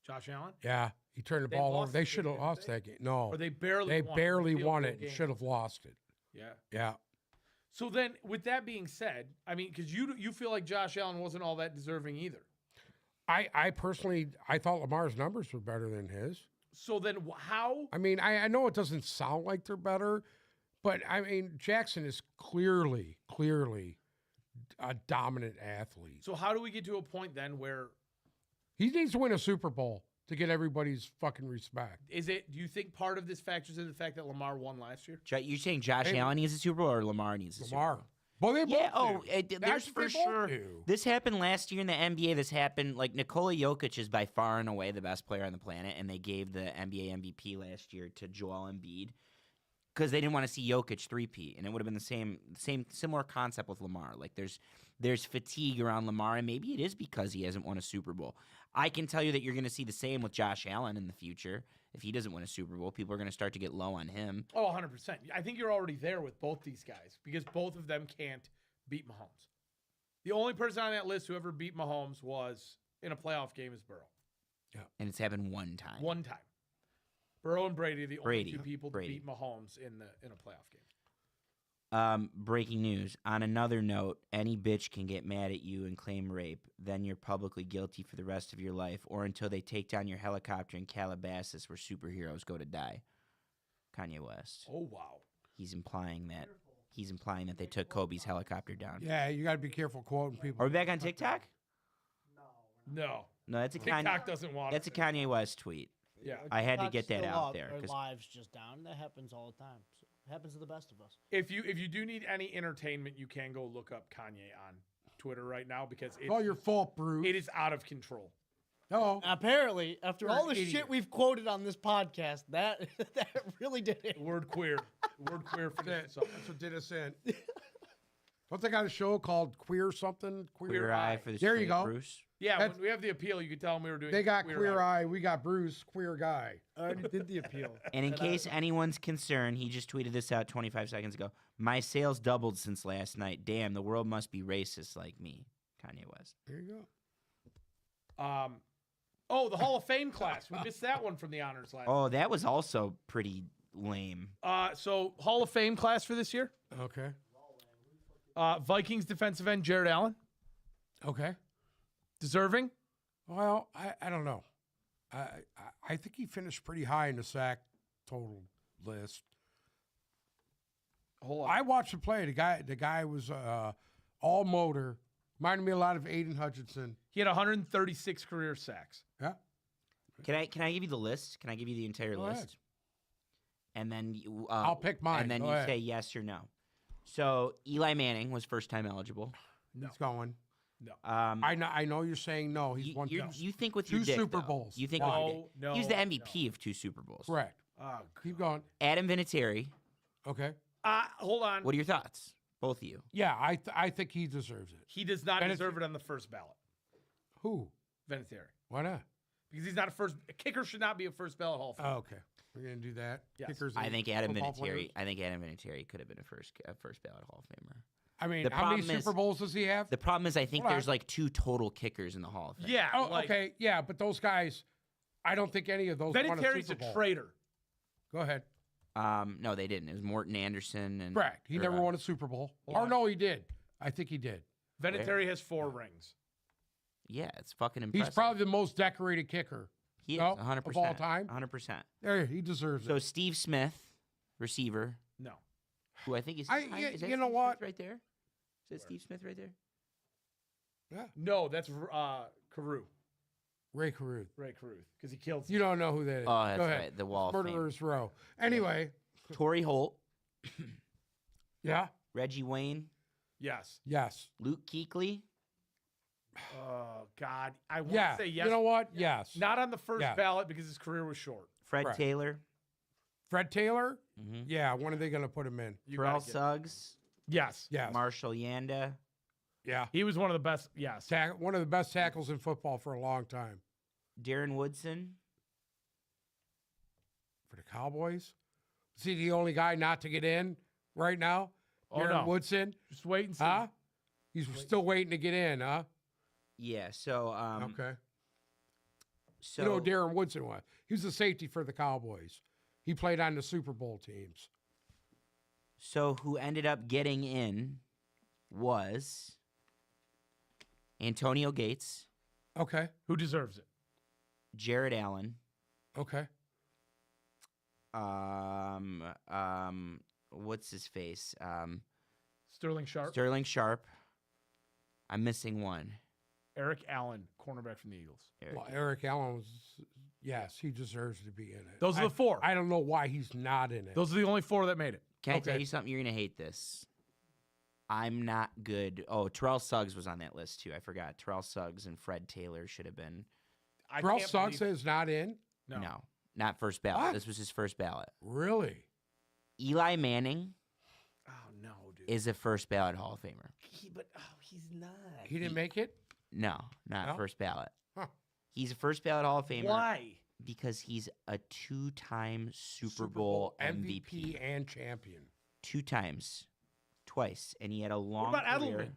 Josh Allen? Yeah, he turned the They ball over. lost They the should game, have didn't lost they? that game. No, Or they barely they won. barely Field won goal it and game. should have lost it. Yeah. Yeah. So then, with that being said, I mean, because you feel like Josh Allen wasn't all that deserving either. I personally, I thought Lamar's numbers were better than his. So then, how? I mean, I know it doesn't sound like they're better, but I mean, Jackson is clearly a dominant athlete. So how do we get to a point then where He needs to win a Super Bowl to get everybody's fucking respect. is it? Do you think part of this factors in the fact that Lamar won last year? You're saying Josh Hey, Allen needs a Super Bowl or Lamar needs a Super Lamar. Bowl? Well, they Yeah, both do. there's for That's what they both sure. do. This happened last year in the NBA. This happened, like, Nikola Jokic is by far and away the best player on the planet, and they gave the NBA MVP last year to Joel Embiid because they didn't want to see Jokic three-peat, and it would have been the similar concept with Lamar. Like, there's fatigue around Lamar, and maybe it is because he hasn't won a Super Bowl. I can tell you that you're going to see the same with Josh Allen in the future. If he doesn't win a Super Bowl, people are going to start to get low on him. Oh, 100%. I think you're already there with both these guys because both of them can't beat Mahomes. The only person on that list who ever beat Mahomes was in a playoff game is Burrow. And it's happened one time. One time. Burrow and Brady are the only Brady. two people to Brady. beat Mahomes in a playoff game. Breaking news. On another note, any bitch can get mad at you and claim rape. Then you're publicly guilty for the rest of your life, or until they take down your helicopter in Calabasas where superheroes go to die. Kanye West. Oh, wow. He's implying that they took Kobe's helicopter down. Yeah, you got to be careful quoting people. Are we back on TikTok? No. No, that's a TikTok Kanye. doesn't want That's a it. Kanye West tweet. Yeah. I had to TikTok's get that still out up. there, Our 'cause- lives just down. That happens all the time. So it happens to the best of us. If you do need any entertainment, you can go look up Kanye on Twitter right now because It's all your fault, Bruce. it is out of control. No. Apparently, after You're all an the idiot. shit we've quoted on this podcast, that really did it. Word queer. Word queer for That's this. what did us in. Don't they got a show called Queer something? Queer Eye for the There you straight go. Bruce. Yeah, That's- when we have the appeal, you can tell them we were doing They got Queer Eye. We got Bruce, Queer Guy. I already did the appeal. And in case anyone's concerned, he just tweeted this out 25 seconds ago. My sales doubled since last night. Damn, the world must be racist like me. Kanye West. There you go. Oh, the Hall of Fame class. We missed that one from the honors last. Oh, that was also pretty lame. So Hall of Fame class for this year. Okay. Vikings defensive end Jared Allen. Okay. Deserving. Well, I don't know. I think he finished pretty high in the sack total list. Hold on. I watched him play. The guy was all motor. Reminded me a lot of Aiden Hutchinson. He had 136 career sacks. Yeah. Can I give you the list? Can I give you the entire Go list? ahead. And then you, I'll pick mine. And then Go you ahead. say yes or no. So Eli Manning was first time eligible. He's going. I know you're saying no. He's won You think with two your dick, Super though. Bowls. You think Why? with your dick. No, He was the no, MVP of 2 Super Bowls. Correct. Oh, Keep going. Adam Vinatieri. Okay. hold on. What are your thoughts? Both of you. Yeah, I think he deserves it. He does not Vinatieri- deserve it on the first ballot. Who? Vinatieri. Why not? Because he's not a kicker should not be a first ballot Hall of Fame. Oh, okay. We're gonna do that. Yes. Kickers I and think Adam football Vinatieri. players? Could have been a first ballot Hall of Famer. I mean, The how many problem is- Super Bowls does he have? The problem is, I think Hold on. there's like 2 total kickers in the Hall of Fame. Yeah. Oh, like, okay. Yeah, but those guys, I don't think any of those won a Vinatieri's Super a Bowl. traitor. Go ahead. No, they didn't. It was Morton Anderson and Correct. He or, never won a Super Bowl. Hold Or on. no, he did. I think he did. Vinatieri has 4 rings. Yeah, it's fucking impressive. He's probably the most decorated kicker. he is no, 100% of all time? 100%. There, he deserves So it. Steve Smith, receiver, No. who I think is. I- is you- that you know Steve what? Smith right there? Is that Steve Smith right there? Yeah. No, that's Carew. Ray Caruth. Ray Caruth. Because he killed You don't know who that is. Oh, that's Go ahead. right. The Wall of Fame. Murderer's Row. Anyway, Torrey Holt, yeah, Reggie Wayne, Yes. yes, Luke Kuechly. Oh, God. I want yeah. to say yes. You know what? Yes. Not on the first Yeah. ballot because his career was short. Fred Correct. Taylor, Fred Taylor. mm-hmm. Yeah. When are they going to put him in? You Terrell gotta get- Suggs, Yes. Yes. Marshall Yanda, Yeah. He was one of the best. Yes. One of the best tackles in football for a long time Darren Woodson, for the Cowboys. Is he the only guy not to get in right now? Oh, Darren no. Woodson. Just wait and see. Huh? He's still waiting to get in, huh? yeah. So Okay. so You know who Darren Woodson was? He was the safety for the Cowboys. He played on the Super Bowl teams. So who ended up getting in was Antonio Gates, Okay. Who deserves it? Jared Allen, Okay. what's his face? Sterling Sharp. Sterling Sharp. I'm missing one. Eric Allen, cornerback from the Eagles. Eric. Well, Eric Allen was, yes, he deserves to be in it. Those are the 4. I don't know why he's not in it. Those are the only 4 that made it. Can I tell Okay. you something? You're gonna hate this. I'm not good. Oh, Terrell Suggs was on that list too. I forgot. Terrell Suggs and Fred Taylor should have been. Terrell can't Suggs believe- is not in? No, not first ballot. What? This was his first ballot. Really? Eli Manning Oh, no, dude. is a first ballot Hall of Famer. But he's not. He didn't make it? No, not No? first ballot. Huh. He's a first ballot Hall of Famer Why? because he's a 2-time Super Bowl MVP. and champion. 2 times, twice, and he had a long. What about career. Edelman?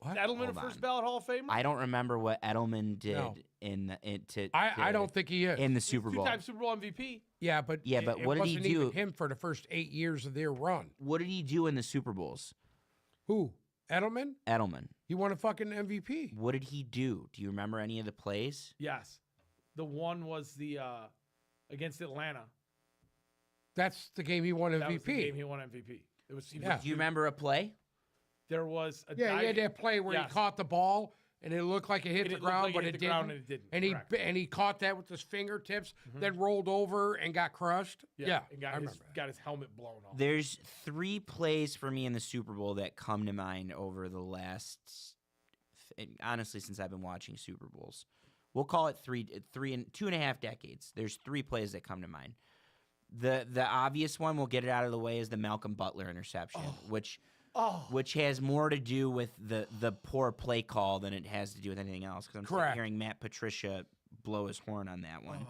What? Edelman, a Hold first on. ballot Hall of Famer? I don't remember what Edelman did No. I don't think he is. in the Super Bowl. 2-time Super Bowl MVP. yeah, but Yeah, but it what did he wasn't even do? him for the first 8 years of their run. What did he do in the Super Bowls? Who? Edelman? Edelman. He won a fucking MVP. What did he do? Do you remember any of the plays? Yes. The one was the against Atlanta. That's the game he won MVP. That was the game he won MVP. It was. Yeah. Do you remember a play? There was a Yeah, he had that play where Yes. he caught the ball and it looked like it hit And the it looked ground, like but it it hit the didn't. ground and it didn't. And he Correct. and he caught that with his fingertips, then rolled over and got crushed. Yeah, and I got his, remember that. got his helmet blown off. There's 3 plays for me in the Super Bowl that come to mind over the last, honestly, since I've been watching Super Bowls. We'll call it 2.5 decades. There's 3 plays that come to mind. The obvious one, we'll get it out of the way, is the Malcolm Butler interception, which has more to do with the poor play call than it has to do with anything else. Because I'm sick of Correct. hearing Matt Patricia blow his horn on that one.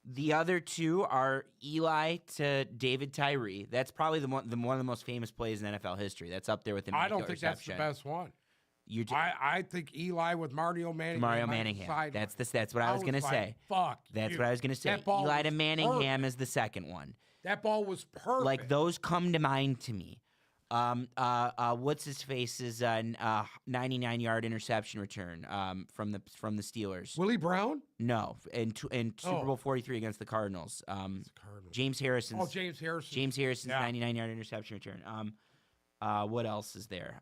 The other 2 are Eli to David Tyree. That's probably one of the most famous plays in NFL history. That's up there with the I Miko don't think that's the reception. best one. You I think Eli with Mario Manningham. Mario on the Manningham. sideline. That's what I was gonna like, say. Fuck. That's you. what I was gonna say. That ball Eli to was Manningham perfect. is the second one. That ball was perfect. Like those come to mind to me. What's his face's 99-yard interception return from the Steelers? Willie Brown. No, in Super Oh. Bowl 43 against the Cardinals. Cardinals. James Harrison's Oh, James Harrison. James Harrison's Yeah. 99-yard interception return. What else is there?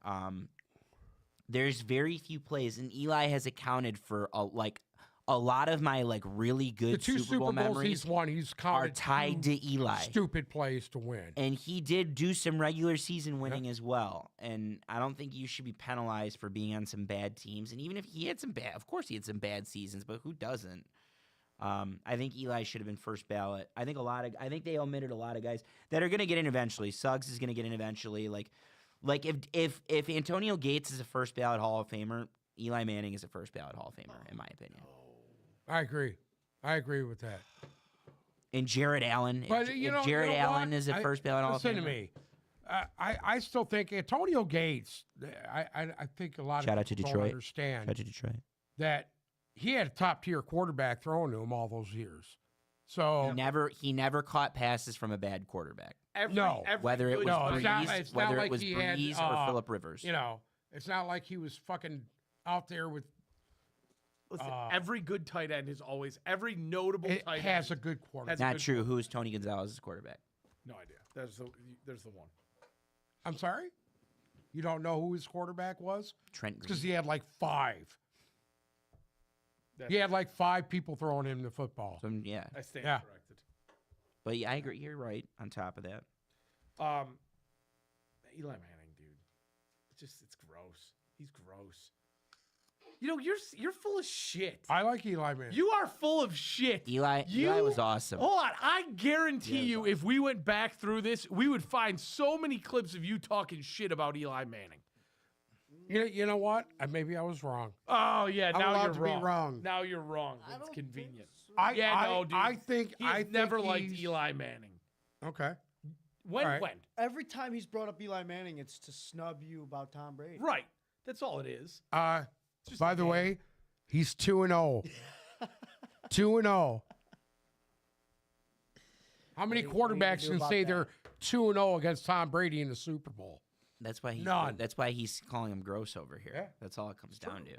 There's very few plays, and Eli has accounted for a lot of my really good The 2 Super Bowl Bowls memories he's won, he's are counted tied 2 to Eli. stupid plays to win. And he did do some regular season winning as well. And I don't think you should be penalized for being on some bad teams. And even if he had some bad, of course he had some bad seasons, but who doesn't? I think Eli should have been first ballot. I think they omitted a lot of guys that are going to get in eventually. Suggs is going to get in eventually. Like if Antonio Gates is a first ballot Hall of Famer, Eli Manning is a first ballot Hall of Famer, in my opinion. I agree. I agree with that. And Jared Allen, But if Jared Allen what? is a first ballot Hall of Listen Famer. to me. I still think Antonio Gates. I think a lot Shout of out to people Detroit. don't understand Shout out to Detroit. that he had a top tier quarterback throwing to him all those years. So He never caught passes from a bad quarterback. No. Whether it good was No, it's Breeze, not- it's not whether like it was he had, Breeze or Phillip Rivers. you know, it's not like he was fucking out there with. Listen, every good tight end is always every notable It tight has a end. good quarterback. Has- Not good true. Who is Tony Gonzalez's quarterback? No idea. There's the one. I'm sorry. You don't know who his quarterback was Trent because Green. he had like 5. He had like 5 people throwing him the football. So, yeah, I stand Yeah. corrected. but yeah, I agree. You're right. On top of that, Eli Manning, dude. It's gross. He's gross. You know, you're full of shit. I like Eli Manning. You are full of shit. Eli was awesome. Hold on. I guarantee you, if we went back through this, we would find so many clips of you talking shit about Eli Manning. You know what? Maybe I was wrong. Oh yeah, I'm now allowed you're to be wrong. wrong. Now you're wrong. I It's don't convenient. think so. I think He's I think never liked he's- Eli Manning. Okay. When? All right. When? Every time he's brought up Eli Manning, it's to snub you about Tom Brady. Right. That's all it is. Just By a the game. way, he's 2-0. 2-0. How many What do you quarterbacks do can about say that? they're 2-0 against Tom Brady in the Super Bowl? That's why he's None. That's why he's calling him gross over here. Yeah. That's all it comes down to.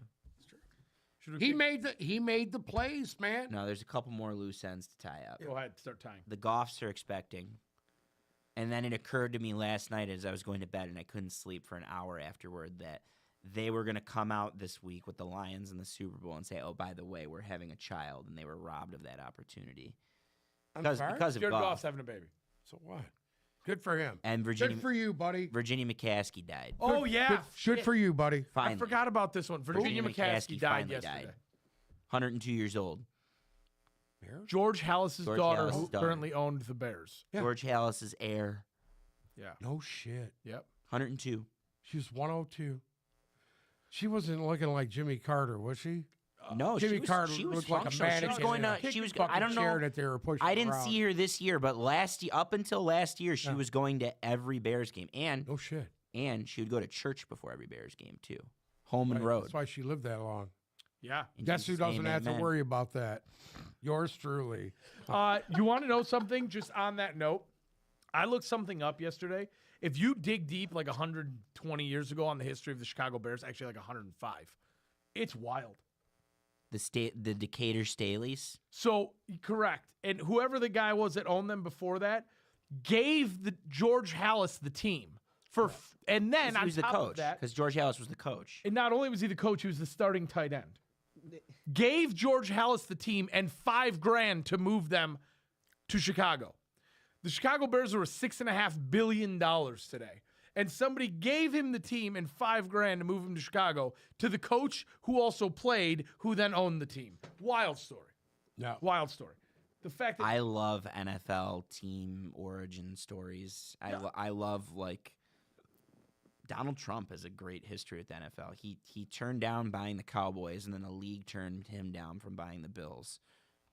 Should we He pick- made the plays, man. No, there's a couple more loose ends to tie up. Go ahead. Start tying. The Goffs are expecting. And then it occurred to me last night as I was going to bed and I couldn't sleep for an hour afterward that they were going to come out this week with the Lions in the Super Bowl and say, oh, by the way, we're having a child. And they were robbed of that opportunity. I'm Because sorry? of Jared Goff. Goff's having a baby. So what? Good for him. And Virginia, Good for you, buddy. Virginia McCaskey died. Oh yeah. Good for you, buddy. Finally. I forgot about this one. Virginia McCaskey died finally yesterday. 102 years old. Bears? George Hallis's George daughter, Hallis' who daughter. currently owned the Bears. Yeah. George Hallis's heir. Yeah. No shit. Yep. 102. She was 102. She wasn't looking like Jimmy Carter, was she? No, Jimmy she was, Carter she was looked like a functional. She was mannequin going in a to. She was. Fucking I don't chair know. that they were pushing I didn't around. see her this year, but up until last year, she Yeah. was going to every Bears game, and No shit. she would go to church before every Bears game too, home and Right, road. That's why she lived that long. Yeah. In Guess who Jesus' doesn't name, have to amen. worry about that? Yours truly. You want to know something? Just on that note, I looked something up yesterday. If you dig deep, like 120 years ago on the history of the Chicago Bears, actually like 105, it's wild. The Decatur Staleys. So correct, and whoever the guy was that owned them before that gave the George Hallis the team and then He on was the top of coach that, because George Hallis was the coach. and not only was he the coach, he was the starting tight end. Gave George Hallis the team and $5,000 to move them to Chicago. The Chicago Bears are worth $6.5 billion today. And somebody gave him the team and $5,000 to move him to Chicago to the coach who also played, who then owned the team. Wild story. No. Wild story. The fact that I love NFL team origin stories. I love like Donald Trump has a great history with the NFL. He turned down buying the Cowboys, and then the league turned him down from buying the Bills.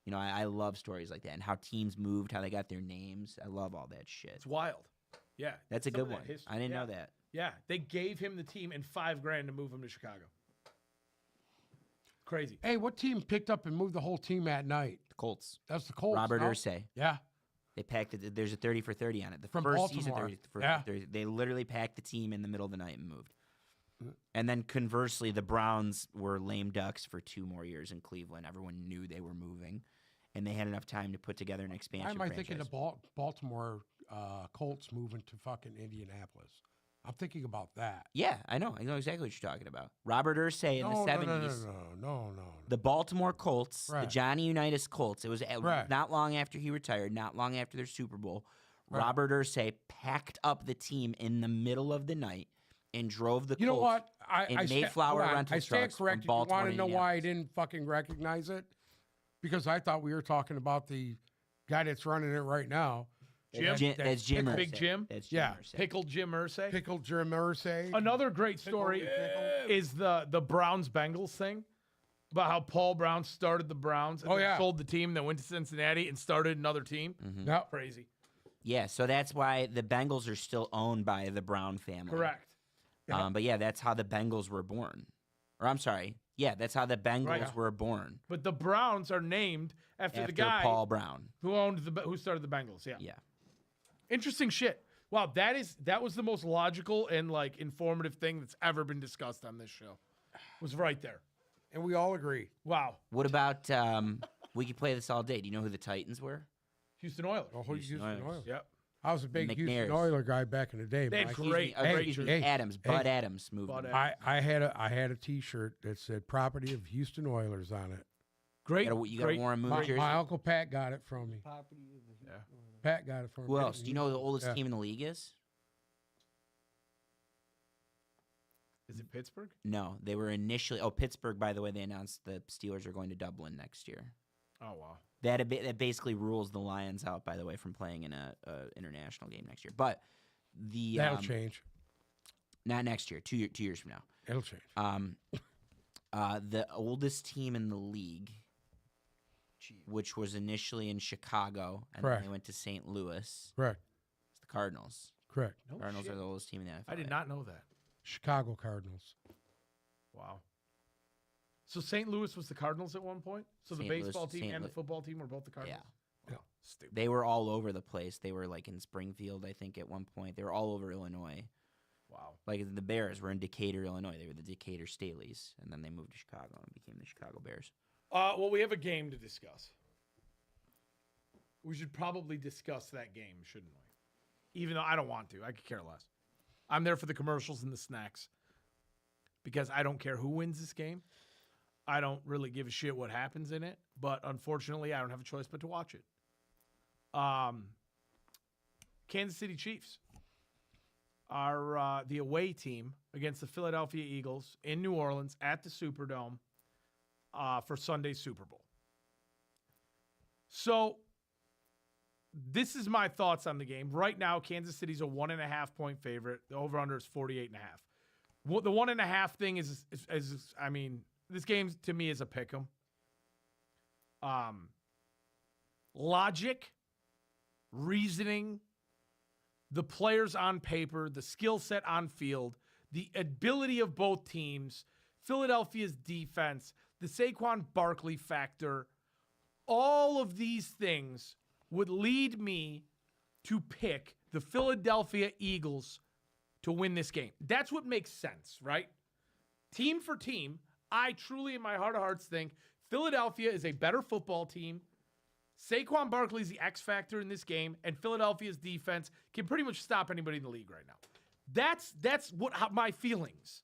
You know, I love stories like that and how teams moved, how they got their names. I love all that shit. it's wild. Yeah. That's a some good of that one. history. I didn't Yeah. know that. Yeah. They gave him the team and $5,000 to move him to Chicago. Crazy. Hey, what team picked up and moved the whole team at night? The Colts. That's the Colts. Robert no? Ursay. Yeah. They packed it. There's a 30 for 30 on it. The From first season, Baltimore. 30 for Yeah. 30. They literally packed the team in the middle of the night and moved. And then conversely, the Browns were lame ducks for 2 more years in Cleveland. Everyone knew they were moving, and they had enough time to put together an expansion Why am I franchise. thinking the Baltimore Colts moving to fucking Indianapolis? I'm thinking about that. Yeah, I know exactly what you're talking about. Robert Ursay in the No, 70s. no. The Baltimore Colts, the Right. Johnny Unitas Colts. It was Right. not long after he retired, not long after their Super Bowl. Right. Robert Ursay packed up the team in the middle of the night and drove the You know Colts what? in I sta- Mayflower hold on. rental I stand trucks from corrected. You Baltimore want to to know why I Indianapolis. didn't fucking recognize it? Because I thought we were talking about the guy that's running it right now. Jim? That's Jim Pickle- Irsay. Big Jim? That's Jim Yeah. Irsay. Pickled Jim Irsay. Pickle Jim Irsay. Another great story is the Browns Bengals thing about how Paul Brown started the Browns and Oh, then yeah. sold the team, then went to Cincinnati and started another team. Yep. Crazy. Yeah, so that's why the Bengals are still owned by the Brown family. Correct. But yeah, that's how the Bengals were born. Or I'm sorry, Yeah, that's how the Bengals Right. were born. But the Browns are named after the guy Paul Brown. who started the Bengals. Yeah. Yeah. Interesting shit. Wow, that was the most logical and like informative thing that's ever been discussed on this show. Was right there. And we all agree. Wow. What about we could play this all day. Do you know who the Titans were? Houston Oilers. Oh, Houston Oilers. Oilers. Yep. I was a big Houston McNair's. Oiler guy back in the day. They had Mike. great, Excuse me, great excuse jerseys. me, Adams, Bud Adams moved. Bud them. Adams. I had a T-shirt that said "Property of Houston Oilers" on it. Great. You got a great. Warren Moon My, jersey? my uncle Pat got it from me. Property of the Yeah. Pat got it from me. Who else? Do you know who the oldest Yeah. team in the league is? Is it Pittsburgh? No, they were initially. Oh, Pittsburgh. By the way, they announced the Steelers are going to Dublin next year. Oh wow. That basically rules the Lions out. By the way, from playing in a international game next year. But the That'll change. not next year. 2 years from now. It'll change. The oldest team in the league, which was initially in Chicago, and then Correct. they went to St. Louis. Correct. It's the Cardinals. Correct. No Cardinals shit. are the oldest team in the NFL. I did not know that. Chicago Cardinals. Wow. So St. Louis was the Cardinals at one point? So the St. Louis- baseball team St. and the Louis- football team were both the Cardinals? Yeah. Wow. Stupid. They were all over the place. They were like in Springfield, I think, at one point. They were all over Illinois. Wow. Like the Bears were in Decatur, Illinois. They were the Decatur Staleys, and then they moved to Chicago and became the Chicago Bears. Well, we have a game to discuss. We should probably discuss that game, shouldn't we? Even though I don't want to. I could care less. I'm there for the commercials and the snacks because I don't care who wins this game. I don't really give a shit what happens in it, but unfortunately, I don't have a choice but to watch it. Kansas City Chiefs are the away team against the Philadelphia Eagles in New Orleans at the Superdome for Sunday's Super Bowl. So this is my thoughts on the game. Right now, Kansas City's a 1.5 point favorite. The over-under is 48.5. The 1.5 thing is I mean, this game to me is a pick 'em. Logic, reasoning, the players on paper, the skill set on field, the ability of both teams, Philadelphia's defense, the Saquon Barkley factor, all of these things would lead me to pick the Philadelphia Eagles to win this game. That's what makes sense, right? Team for team, I truly in my heart of hearts think Philadelphia is a better football team. Saquon Barkley is the X factor in this game, and Philadelphia's defense can pretty much stop anybody in the league right now. That's my feelings.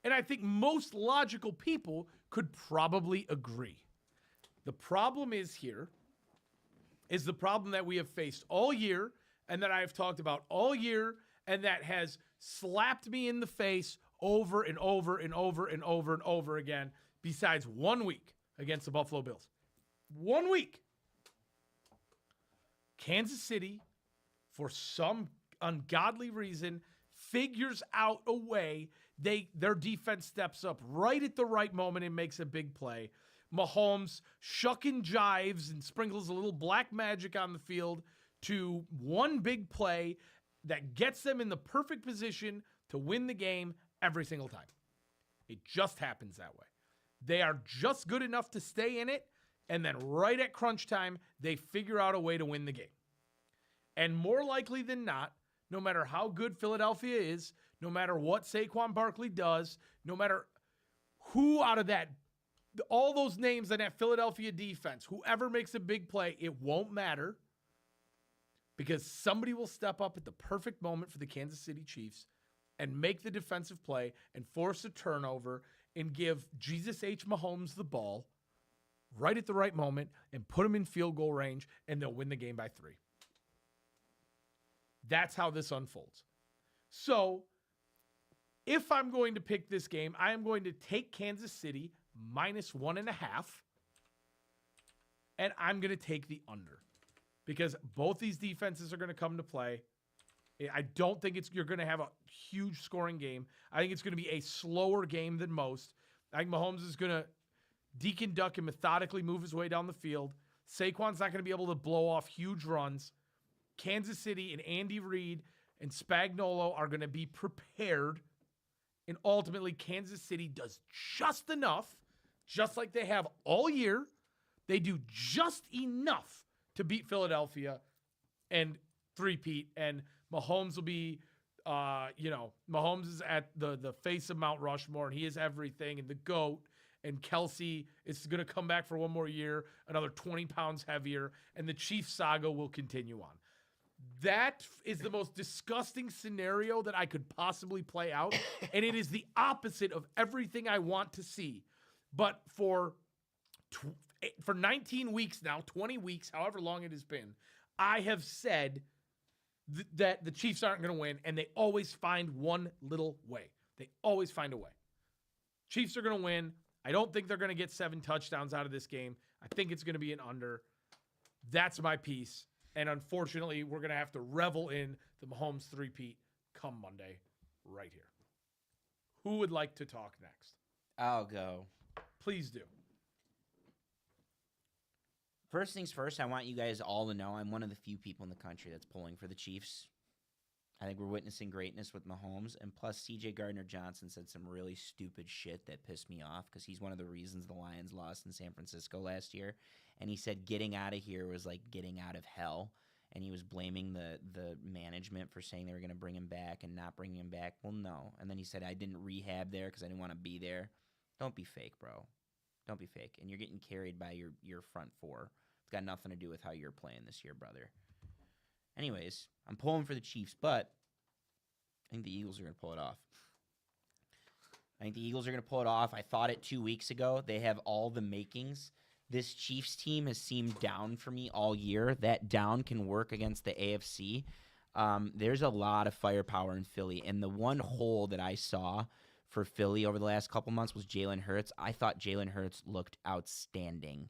And I think most logical people could probably agree. The problem is the problem that we have faced all year and that I have talked about all year and that has slapped me in the face over and over and over and over and over again besides 1 week against the Buffalo Bills. 1 week. Kansas City, for some ungodly reason, figures out a way. Their defense steps up right at the right moment and makes a big play. Mahomes shucking jives and sprinkles a little black magic on the field to one big play that gets them in the perfect position to win the game every single time. It just happens that way. They are just good enough to stay in it, and then right at crunch time, they figure out a way to win the game. And more likely than not, no matter how good Philadelphia is, no matter what Saquon Barkley does, no matter who out of that, all those names in that Philadelphia defense, whoever makes a big play, it won't matter because somebody will step up at the perfect moment for the Kansas City Chiefs and make the defensive play and force a turnover and give Jesus H. Mahomes the ball right at the right moment and put him in field goal range, and they'll win the game by 3. That's how this unfolds. So, if I'm going to pick this game, I am going to take Kansas City -1.5, and I'm going to take the under because both these defenses are going to come to play. I don't think you're going to have a huge scoring game. I think it's going to be a slower game than most. I think Mahomes is going to deke and duck and methodically move his way down the field. Saquon's not going to be able to blow off huge runs. Kansas City and Andy Reid and Spagnuolo are going to be prepared And ultimately, Kansas City does just enough, just like they have all year. They do just enough to beat Philadelphia and three-peat. And Mahomes will be, Mahomes is at the face of Mount Rushmore, and he is everything, and the GOAT. And Kelsey is going to come back for one more year, another 20 pounds heavier, and the Chiefs saga will continue on. That is the most disgusting scenario that I could possibly play out, and it is the opposite of everything I want to see. But for 19 weeks now, 20 weeks, however long it has been, I have said that the Chiefs aren't going to win, and they always find one little way. They always find a way. Chiefs are going to win. I don't think they're going to get 7 touchdowns out of this game. I think it's going to be an under. That's my piece. And unfortunately, we're going to have to revel in the Mahomes three-peat come Monday right here. Who would like to talk next? I'll go. Please do. First things first, I want you guys all to know I'm one of the few people in the country that's pulling for the Chiefs. I think we're witnessing greatness with Mahomes. And plus, C.J. Gardner-Johnson said some really stupid shit that pissed me off because he's one of the reasons the Lions lost in San Francisco last year. And he said getting out of here was like getting out of hell. And he was blaming the management for saying they were going to bring him back and not bringing him back. Well, no. And then he said, I didn't rehab there because I didn't want to be there. Don't be fake, bro. Don't be fake. And you're getting carried by your front four. It's got nothing to do with how you're playing this year, brother. Anyways, I'm pulling for the Chiefs, but I think the Eagles are going to pull it off. I thought it 2 weeks ago. They have all the makings. This Chiefs team has seemed down for me all year. That down can work against the AFC. There's a lot of firepower in Philly, and the one hole that I saw for Philly over the last couple months was Jalen Hurts. I thought Jalen Hurts looked outstanding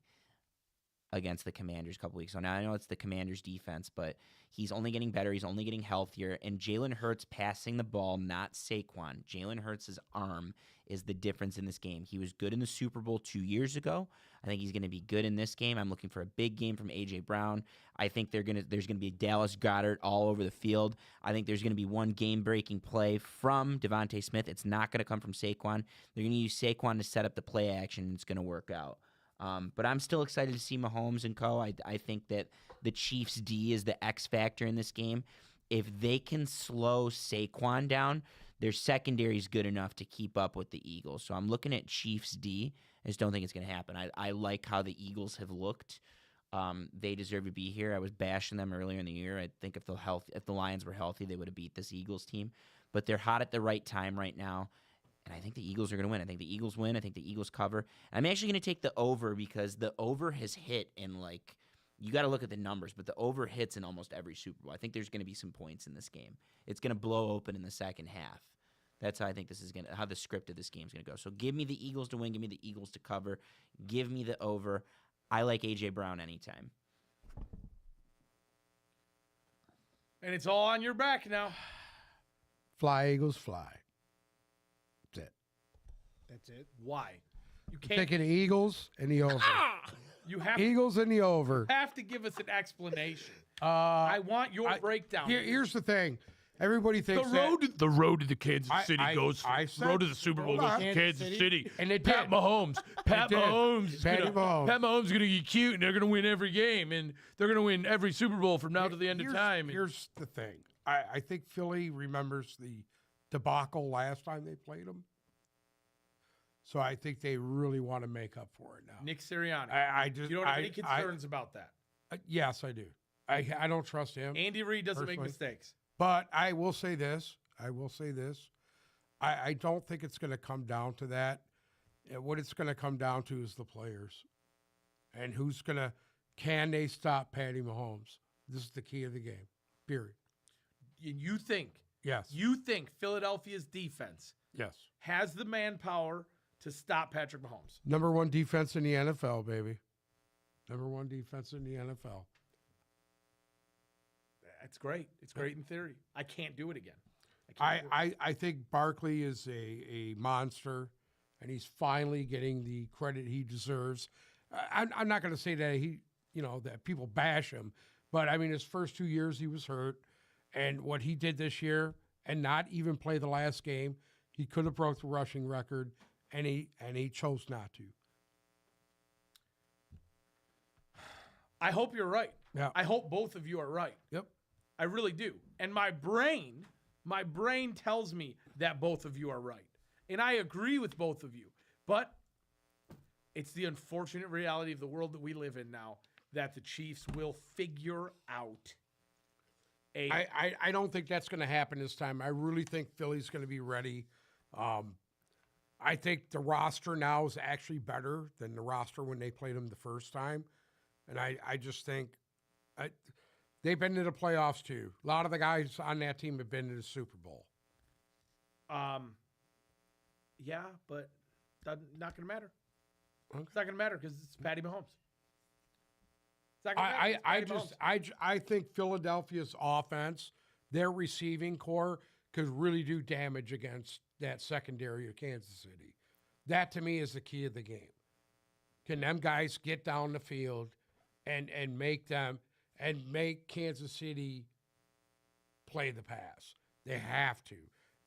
against the Commanders a couple weeks ago. Now, I know it's the Commanders' defense, but he's only getting better. He's only getting healthier. And Jalen Hurts passing the ball, not Saquon. Jalen Hurts' arm is the difference in this game. He was good in the Super Bowl 2 years ago. I think he's going to be good in this game. I'm looking for a big game from A.J. Brown. I think there's going to be Dallas Goedert all over the field. I think there's going to be one game-breaking play from Devontae Smith. It's not going to come from Saquon. They're going to use Saquon to set up the play action, and it's going to work out. But I'm still excited to see Mahomes and co. I think that the Chiefs' D is the X factor in this game. If they can slow Saquon down, their secondary is good enough to keep up with the Eagles. So I'm looking at Chiefs' D. I just don't think it's going to happen. I like how the Eagles have looked. They deserve to be here. I was bashing them earlier in the year. I think if the Lions were healthy, they would have beat this Eagles team. But they're hot at the right time right now. And I think the Eagles are going to win. I think the Eagles win. I think the Eagles cover. I'm actually going to take the over because the over has hit in you got to look at the numbers, but the over hits in almost every Super Bowl. I think there's going to be some points in this game. It's going to blow open in the second half. That's how I think how the script of this game is going to go. So give me the Eagles to win. Give me the Eagles to cover. Give me the over. I like A.J. Brown anytime. And it's all on your back now. Fly, Eagles, fly. That's it. That's it. Why? You I'm can't. taking the Eagles and the over. You have Eagles and the over. to give us an explanation. I I want your breakdown. Here's the thing. Everybody thinks the road to the Kansas City I said- road to the Super Bowl Hold goes on. to Kansas City. And they Pat did. Mahomes. Pat did. Mahomes. is Patty gonna- Mahomes. Pat Mahomes is going to get cute, and they're going to win every game, and they're going to win every Super Bowl from now to the end of time. And Here's the thing. I think Philly remembers the debacle last time they played them. So I think they really want to make up for it now. Nick Sirianni. I just you don't have any concerns about that. Yes, I do. I don't trust him. Andy Reid doesn't make Personally. mistakes. But I will say this. I don't think it's going to come down to that. What it's going to come down to is the players. And can they stop Patty Mahomes? This is the key of the game, period. And you think Yes. Philadelphia's defense Yes. has the manpower to stop Patrick Mahomes? Number one defense in the NFL, baby. Number one defense in the NFL. It's great. It's great in theory. I can't do it again. I can't do it. I think Barkley is a monster, and he's finally getting the credit he deserves. I'm not going to say that that people bash him, but I mean his first 2 years he was hurt, and what he did this year and not even play the last game, He could have broke the rushing record, and he chose not to. I hope you're right. Yeah. I hope both of you are right. Yep. I really do. And my brain tells me that both of you are right. And I agree with both of you. But it's the unfortunate reality of the world that we live in now that the Chiefs will figure out I don't think that's going to happen this time. I really think Philly's going to be ready. I think the roster now is actually better than the roster when they played them the first time. And I just think they've been to the playoffs too. A lot of the guys on that team have been to the Super Bowl. Yeah, but that's not going to matter. Okay. It's not going to matter because it's Patty Mahomes. It's not gonna matter. It's Patty Mahomes. I think Philadelphia's offense, their receiving core, could really do damage against that secondary of Kansas City. That to me is the key of the game. Can them guys get down the field and make Kansas City play the pass? They have to.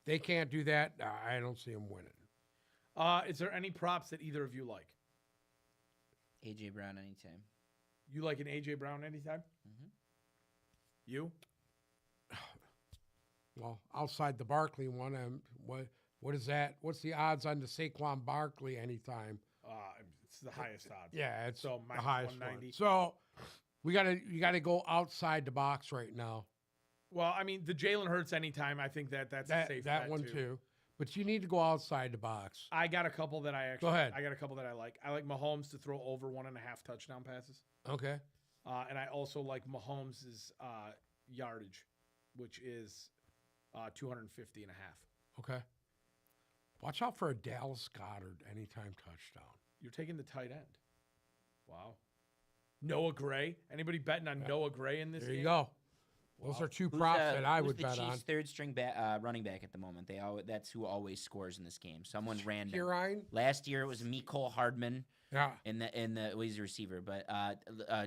They can't do that. I don't see them winning. Is there any props that either of you like? A.J. Brown anytime. You like an A.J. Brown anytime? Mhm. You? Well, outside the Barkley one, what is that? What's the odds on the Saquon Barkley anytime? It's the highest odds. Yeah, it's So the minus highest 190. one. So you gotta go outside the box right now. Well, I mean, the Jalen Hurts anytime. I think that's a safe That bet one too. But you need to go outside the box. I got a couple that I actually. Go ahead. I got a couple that I like. I like Mahomes to throw over 1.5 touchdown passes, Okay. and I also like Mahomes' yardage, which is 250 and a half. Okay. Watch out for a Dallas Goedert anytime touchdown. You're taking the tight end. Wow. Noah Gray. Anybody betting on Noah Gray in this There game? you go. Those are two Who's, props that I who's would the bet Chiefs' on. third string running back at the moment? That's who always scores in this game. Someone random. Ryan? Last year it was Mecole Hardman Yeah. in the well, he's a receiver, but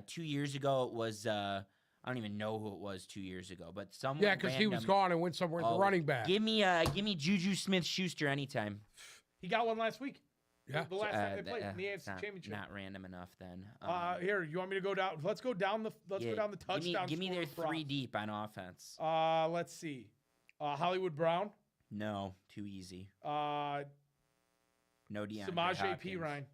2 years ago it was I don't even know who it was 2 years ago, but someone Yeah, because he was random- gone and went somewhere as Oh, the running back. Give me Juju Smith-Schuster anytime. He got one last week. Yeah. The last time they played th- in the AFC not, Championship. Not random enough then. Here, you want me to go down? Let's go down the. Let's go down the touchdown. Give me their scoring three props. deep on offense. Let's see. Hollywood Brown. No, too easy. Uh, No DeAndre Samaje Hopkins. P. Ryan.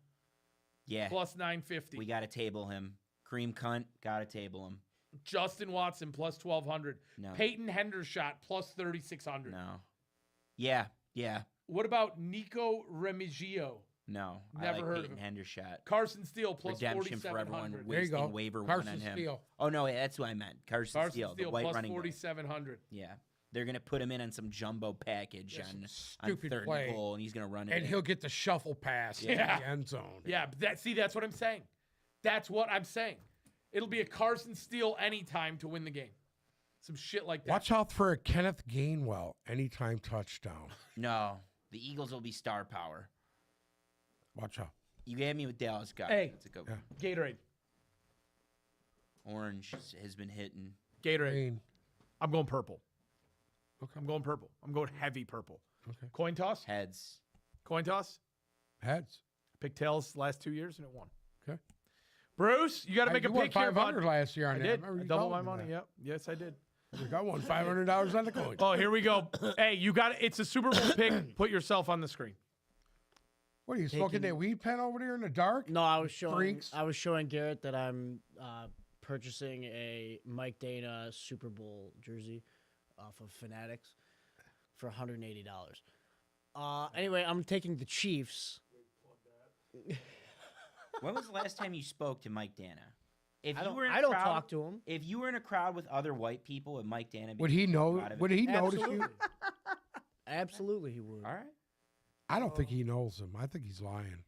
Yeah, Plus 950. we got to table him. Kareem Cunt, got to table him. Justin Watson plus 1200. No. Peyton Hendershot plus 3600. No. Yeah. What about Nico Remigio? No. Never I like heard of Peyton Hendershot. Carson Steele plus Redemption for everyone 4700. There you go. wasting waiver Carson one on him. Steele. Oh no, that's who I meant. Carson Steele, the white plus running back. 4700. Yeah. They're gonna put him in on some jumbo package Yeah, on stupid third play. and goal, and he's gonna run it. And in. he'll get the shuffle pass in Yeah. the end zone. Yeah, but that's what I'm saying. That's what I'm saying. It'll be a Carson Steele anytime to win the game. Some shit like that. Watch out for a Kenneth Gainwell anytime touchdown. No, the Eagles will be star power. Watch out. You gave me with Dallas Goedert. Hey. That's a good Yeah. one. Gatorade. Orange has been hitting. Gatorade. Green. I'm going purple. Okay. I'm going purple. I'm going heavy purple. Okay. Coin toss? Heads. Coin toss? Heads. Picked tails last 2 years and it won. Okay. Bruce, you got to make You a won pick here, bud. 500 last year on I that. did. Remember I you doubled told my me money. that. Yep. Yes, I did. You got one $500 on the coin. Oh, here we go. Hey, you got it. It's a Super Bowl pick. Put yourself on the screen. What are you smoking that weed pen over there in the dark? No, I was showing. Freaks. I was showing Garrett that I'm purchasing a Mike Dana Super Bowl jersey off of Fanatics for $180. Anyway, I'm taking the Chiefs. When was the last time you spoke to Mike Dana? If I you were in a don't, I don't crowd, talk to him. If you were in a crowd with other white people and Mike Dana, Would he know? proud of Would it. he notice you? Absolutely. Absolutely, he would. All right. I don't think he knows him. I think he's lying.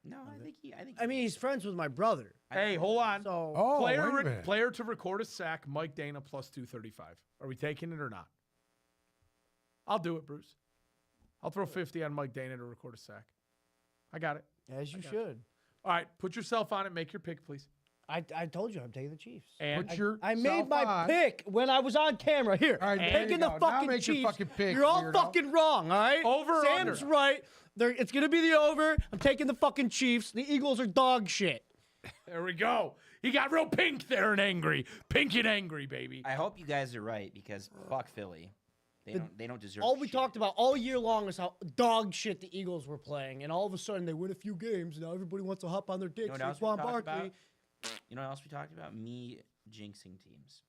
No, I think he. I mean, he's friends with my brother. Hey, hold on. So Oh, wait a player, minute. player to record a sack, Mike Dana plus 235. Are we taking it or not? I'll do it, Bruce. I'll throw 50 on Mike Dana to record a sack. I got it. as you should. All right, put yourself on it. Make your pick, please. I told you I'm taking the Chiefs. And Put your I made my on. pick when I was on camera. Here, All right, there taking you the go. Now fucking make your Chiefs. fucking pick, You're all weirdo. fucking wrong. All right. Over or Sam's under? right. It's gonna be the over. I'm taking the fucking Chiefs. The Eagles are dog shit. there we go. He got real pink there and angry. Pink and angry, baby. I hope you guys are right because fuck Philly. They don't deserve. All we shit. talked about all year long is how dog shit the Eagles were playing, and all of a sudden they win a few games. And now everybody wants to hop on their dicks. You know what else we Saquon talked Barkley. about? You know what else we talked about? Me jinxing teams.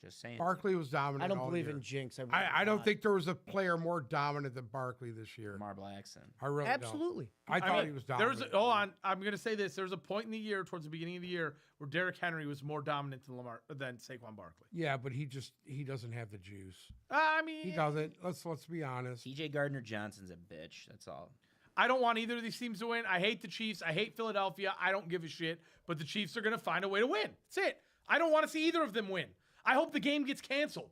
Just saying. Barkley was dominant. I don't all believe year. in jinx. I don't think there was a player more dominant than Barkley this year. Marble accent. I really Absolutely. don't. I thought mean, he was there was dominant. hold on. I'm gonna say this. There was a point in the year, towards the beginning of the year, where Derrick Henry was more dominant than Saquon Barkley. Yeah, but he doesn't have the juice. I mean, He doesn't. Let's be honest. TJ Gardner Johnson's a bitch. That's all. I don't want either of these teams to win. I hate the Chiefs. I hate Philadelphia. I don't give a shit. But the Chiefs are gonna find a way to win. That's it. I don't want to see either of them win. I hope the game gets canceled.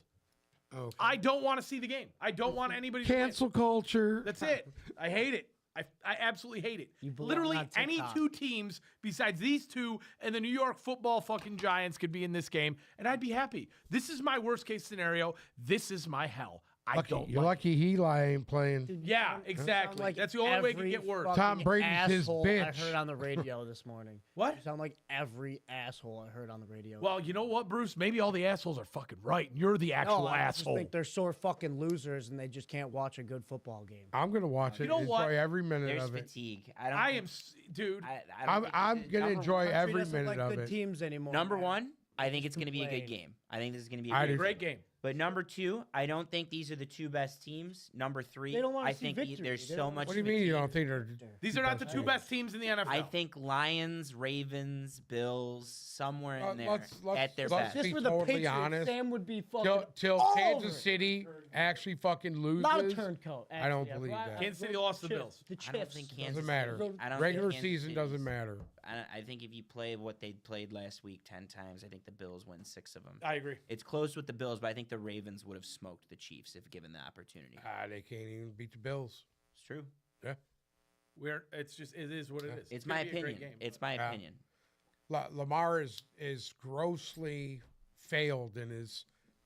Okay. I don't want to see the game. I don't want anybody to win. Cancel culture. That's it. I hate it. I absolutely hate it. You belong Literally on any TikTok. two teams besides these two and the New York Football fucking Giants could be in this game, and I'd be happy. This is my worst case scenario. This is my hell. I don't You're like. lucky Eli ain't playing. Yeah, exactly. That's the only way it can get worse. Tom Brady's his asshole I bitch. heard on the radio this morning. What? You sound like every asshole I heard on the radio. Well, you know what, Bruce? Maybe all the assholes are fucking right. And you're the actual no, I just asshole. think they're sore fucking losers and they just can't watch a good football game. I'm gonna watch it. You know enjoy what? every minute There's of it. fatigue. I don't. I think- am, dude. I don't think I'm it's a- gonna number enjoy one- every doesn't minute like of good it. teams anymore. Number man. one, I think it's going to be a good playing. game. I think this is going to be I a do good Great game. game. But number two, I don't think these are the two best teams. Number three, They don't wanna I see think victory. there's They so don't much. What do you mean you don't fatigue. think they're? These are not the two teams? best teams in the NFL. I think Lions, Ravens, Bills, somewhere in there let's- at their let's best. be Just for the totally Patriots, honest, Sam would be fucking till all Kansas over it. City actually fucking loses. Not a turncoat. I don't actually. believe that. Kansas City lost to the Chips, Bills. The I don't chips. think Kansas Doesn't matter. City- I don't Regular think Kansas season doesn't City's- matter. I think if you play what they played last week 10 times, I think the Bills win 6 of them. I agree. It's close with the Bills, but I think the Ravens would have smoked the Chiefs if given the opportunity. They can't even beat the Bills. It's true. It is what it is. It's gonna my be a great opinion. game. It's my Yeah. opinion. Lamar is grossly failed in his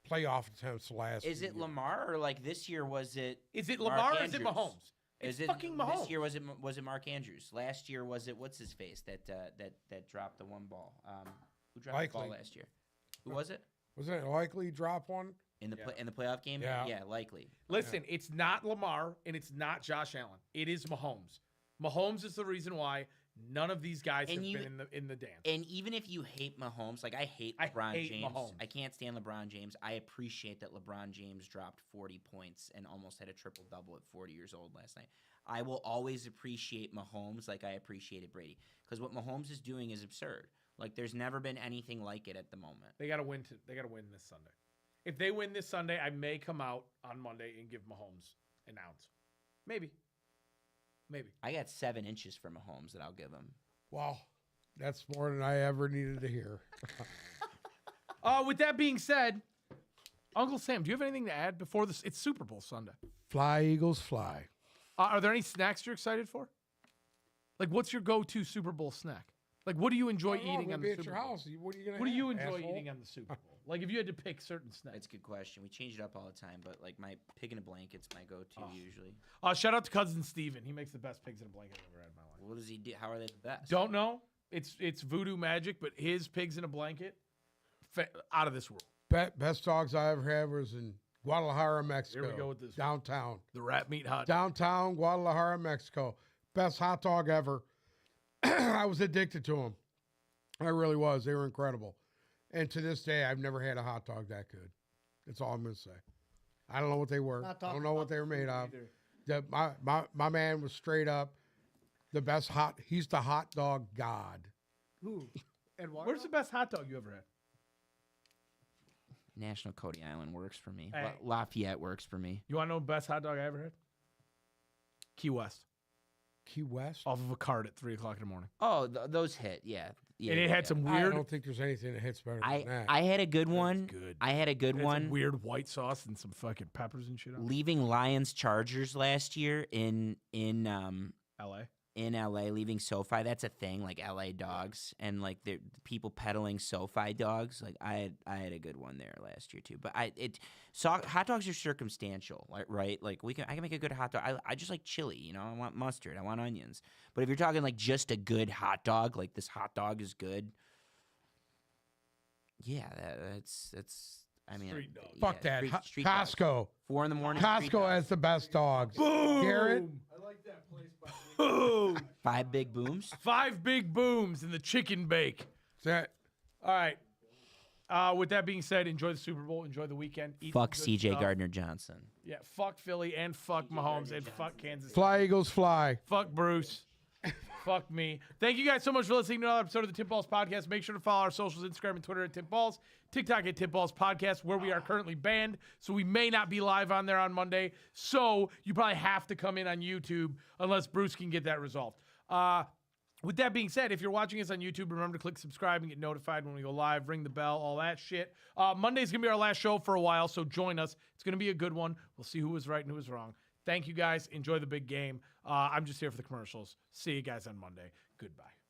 playoff attempts last. Is it year. Lamar or like this year was it? Is it Mark Lamar or is it Andrews? Mahomes? Is It's it fucking Mahomes. This year was it Mark Andrews? Last year was it what's his face that dropped the one ball? Who dropped the ball Likely. last year? Who was it? Wasn't it likely drop one? In the in the playoff game? Yeah. Likely. Listen, it's not Lamar and it's not Josh Allen. It is Mahomes. Mahomes is the reason why none of these guys And have you- been in the dance. And even if you hate Mahomes, like I hate I LeBron hate James. Mahomes. I can't stand LeBron James. I appreciate that LeBron James dropped 40 points and almost had a triple double at 40 years old last night. I will always appreciate Mahomes like I appreciated Brady because what Mahomes is doing is absurd. Like there's never been anything like it at the moment. They got to win. They got to win this Sunday. If they win this Sunday, I may come out on Monday and give Mahomes an ounce. Maybe. I got 7 inches for Mahomes that I'll give him. Wow, that's more than I ever needed to hear. With that being said, Uncle Sam, do you have anything to add before this? It's Super Bowl Sunday. Fly, Eagles, fly. Are there any snacks you're excited for? Like, what's your go-to Super Bowl snack? Like, what do you enjoy I don't know, eating on maybe the at Super your Bowl? house. What are you gonna? What do you have, enjoy asshole? eating on the Super Bowl? Like, if you had to pick certain snacks. That's a good question. We change it up all the time, but like my pig in a blanket's my go-to usually. Shout out to cousin Steven. He makes the best pigs in a blanket I've ever had in my life. What does he do? How are they the best? Don't know. It's voodoo magic, but his pigs in a blanket, out of this world. Best dogs I ever had was in Guadalajara, Mexico. Here we go with this one. Downtown. The rat meat hot. Downtown Guadalajara, Mexico. Best hot dog ever. I was addicted to them. I really was. They were incredible. And to this day, I've never had a hot dog that good. That's all I'm going to say. I don't know what they were. Not I talking don't know what about they were made of. either. My man was straight up the best he's the hot dog god. Who? Eduardo? Where's the best hot dog you ever had? National Cody Island works for me. Hey. Lafayette works for me. You want to know the best hot dog I ever had? Key West. Key West? Off of a cart at 3 o'clock in the morning. Oh, those hit. Yeah. And it had some weird. I don't think there's anything that hits better than that. I had a good one. good. I had a good it had one. some weird white sauce and some fucking peppers and shit on it. Leaving Lions Chargers last year in LA. in LA leaving SoFi, that's a thing, like LA dogs and like the people peddling SoFi dogs. Like I had a good one there last year too. But hot dogs are circumstantial, like, right? Like I can make a good hot dog. I just like chili, you know. I want mustard, I want onions. But if you're talking like just a good hot dog, like this hot dog is good. Yeah, that's. I mean, Street dog. Fuck that. Street dogs. Costco. 4 in the morning. street Costco dogs. has the best dogs. Boom. Garrett? I like that place by Boom. 5 big booms. 5 big booms in the chicken bake. That's it. All right. With that being said, enjoy the Super Bowl. Enjoy the weekend. Eat Fuck some good CJ stuff. Gardner Johnson. Yeah, fuck Philly and fuck Mahomes and fuck Kansas City. Fly, Eagles, fly. Fuck Bruce. Fuck me. Thank you guys so much for listening to another episode of the Tip Balls Podcast. Make sure to follow our socials, Instagram and Twitter at Tip Balls, TikTok at Tip Balls Podcast, where we are currently banned. So we may not be live on there on Monday. So you probably have to come in on YouTube unless Bruce can get that resolved. With that being said, if you're watching us on YouTube, remember to click subscribe and get notified when we go live, ring the bell, all that shit. Monday's going to be our last show for a while, so join us. It's going to be a good one. We'll see who was right and who was wrong. Thank you guys. Enjoy the big game. I'm just here for the commercials. See you guys on Monday. Goodbye.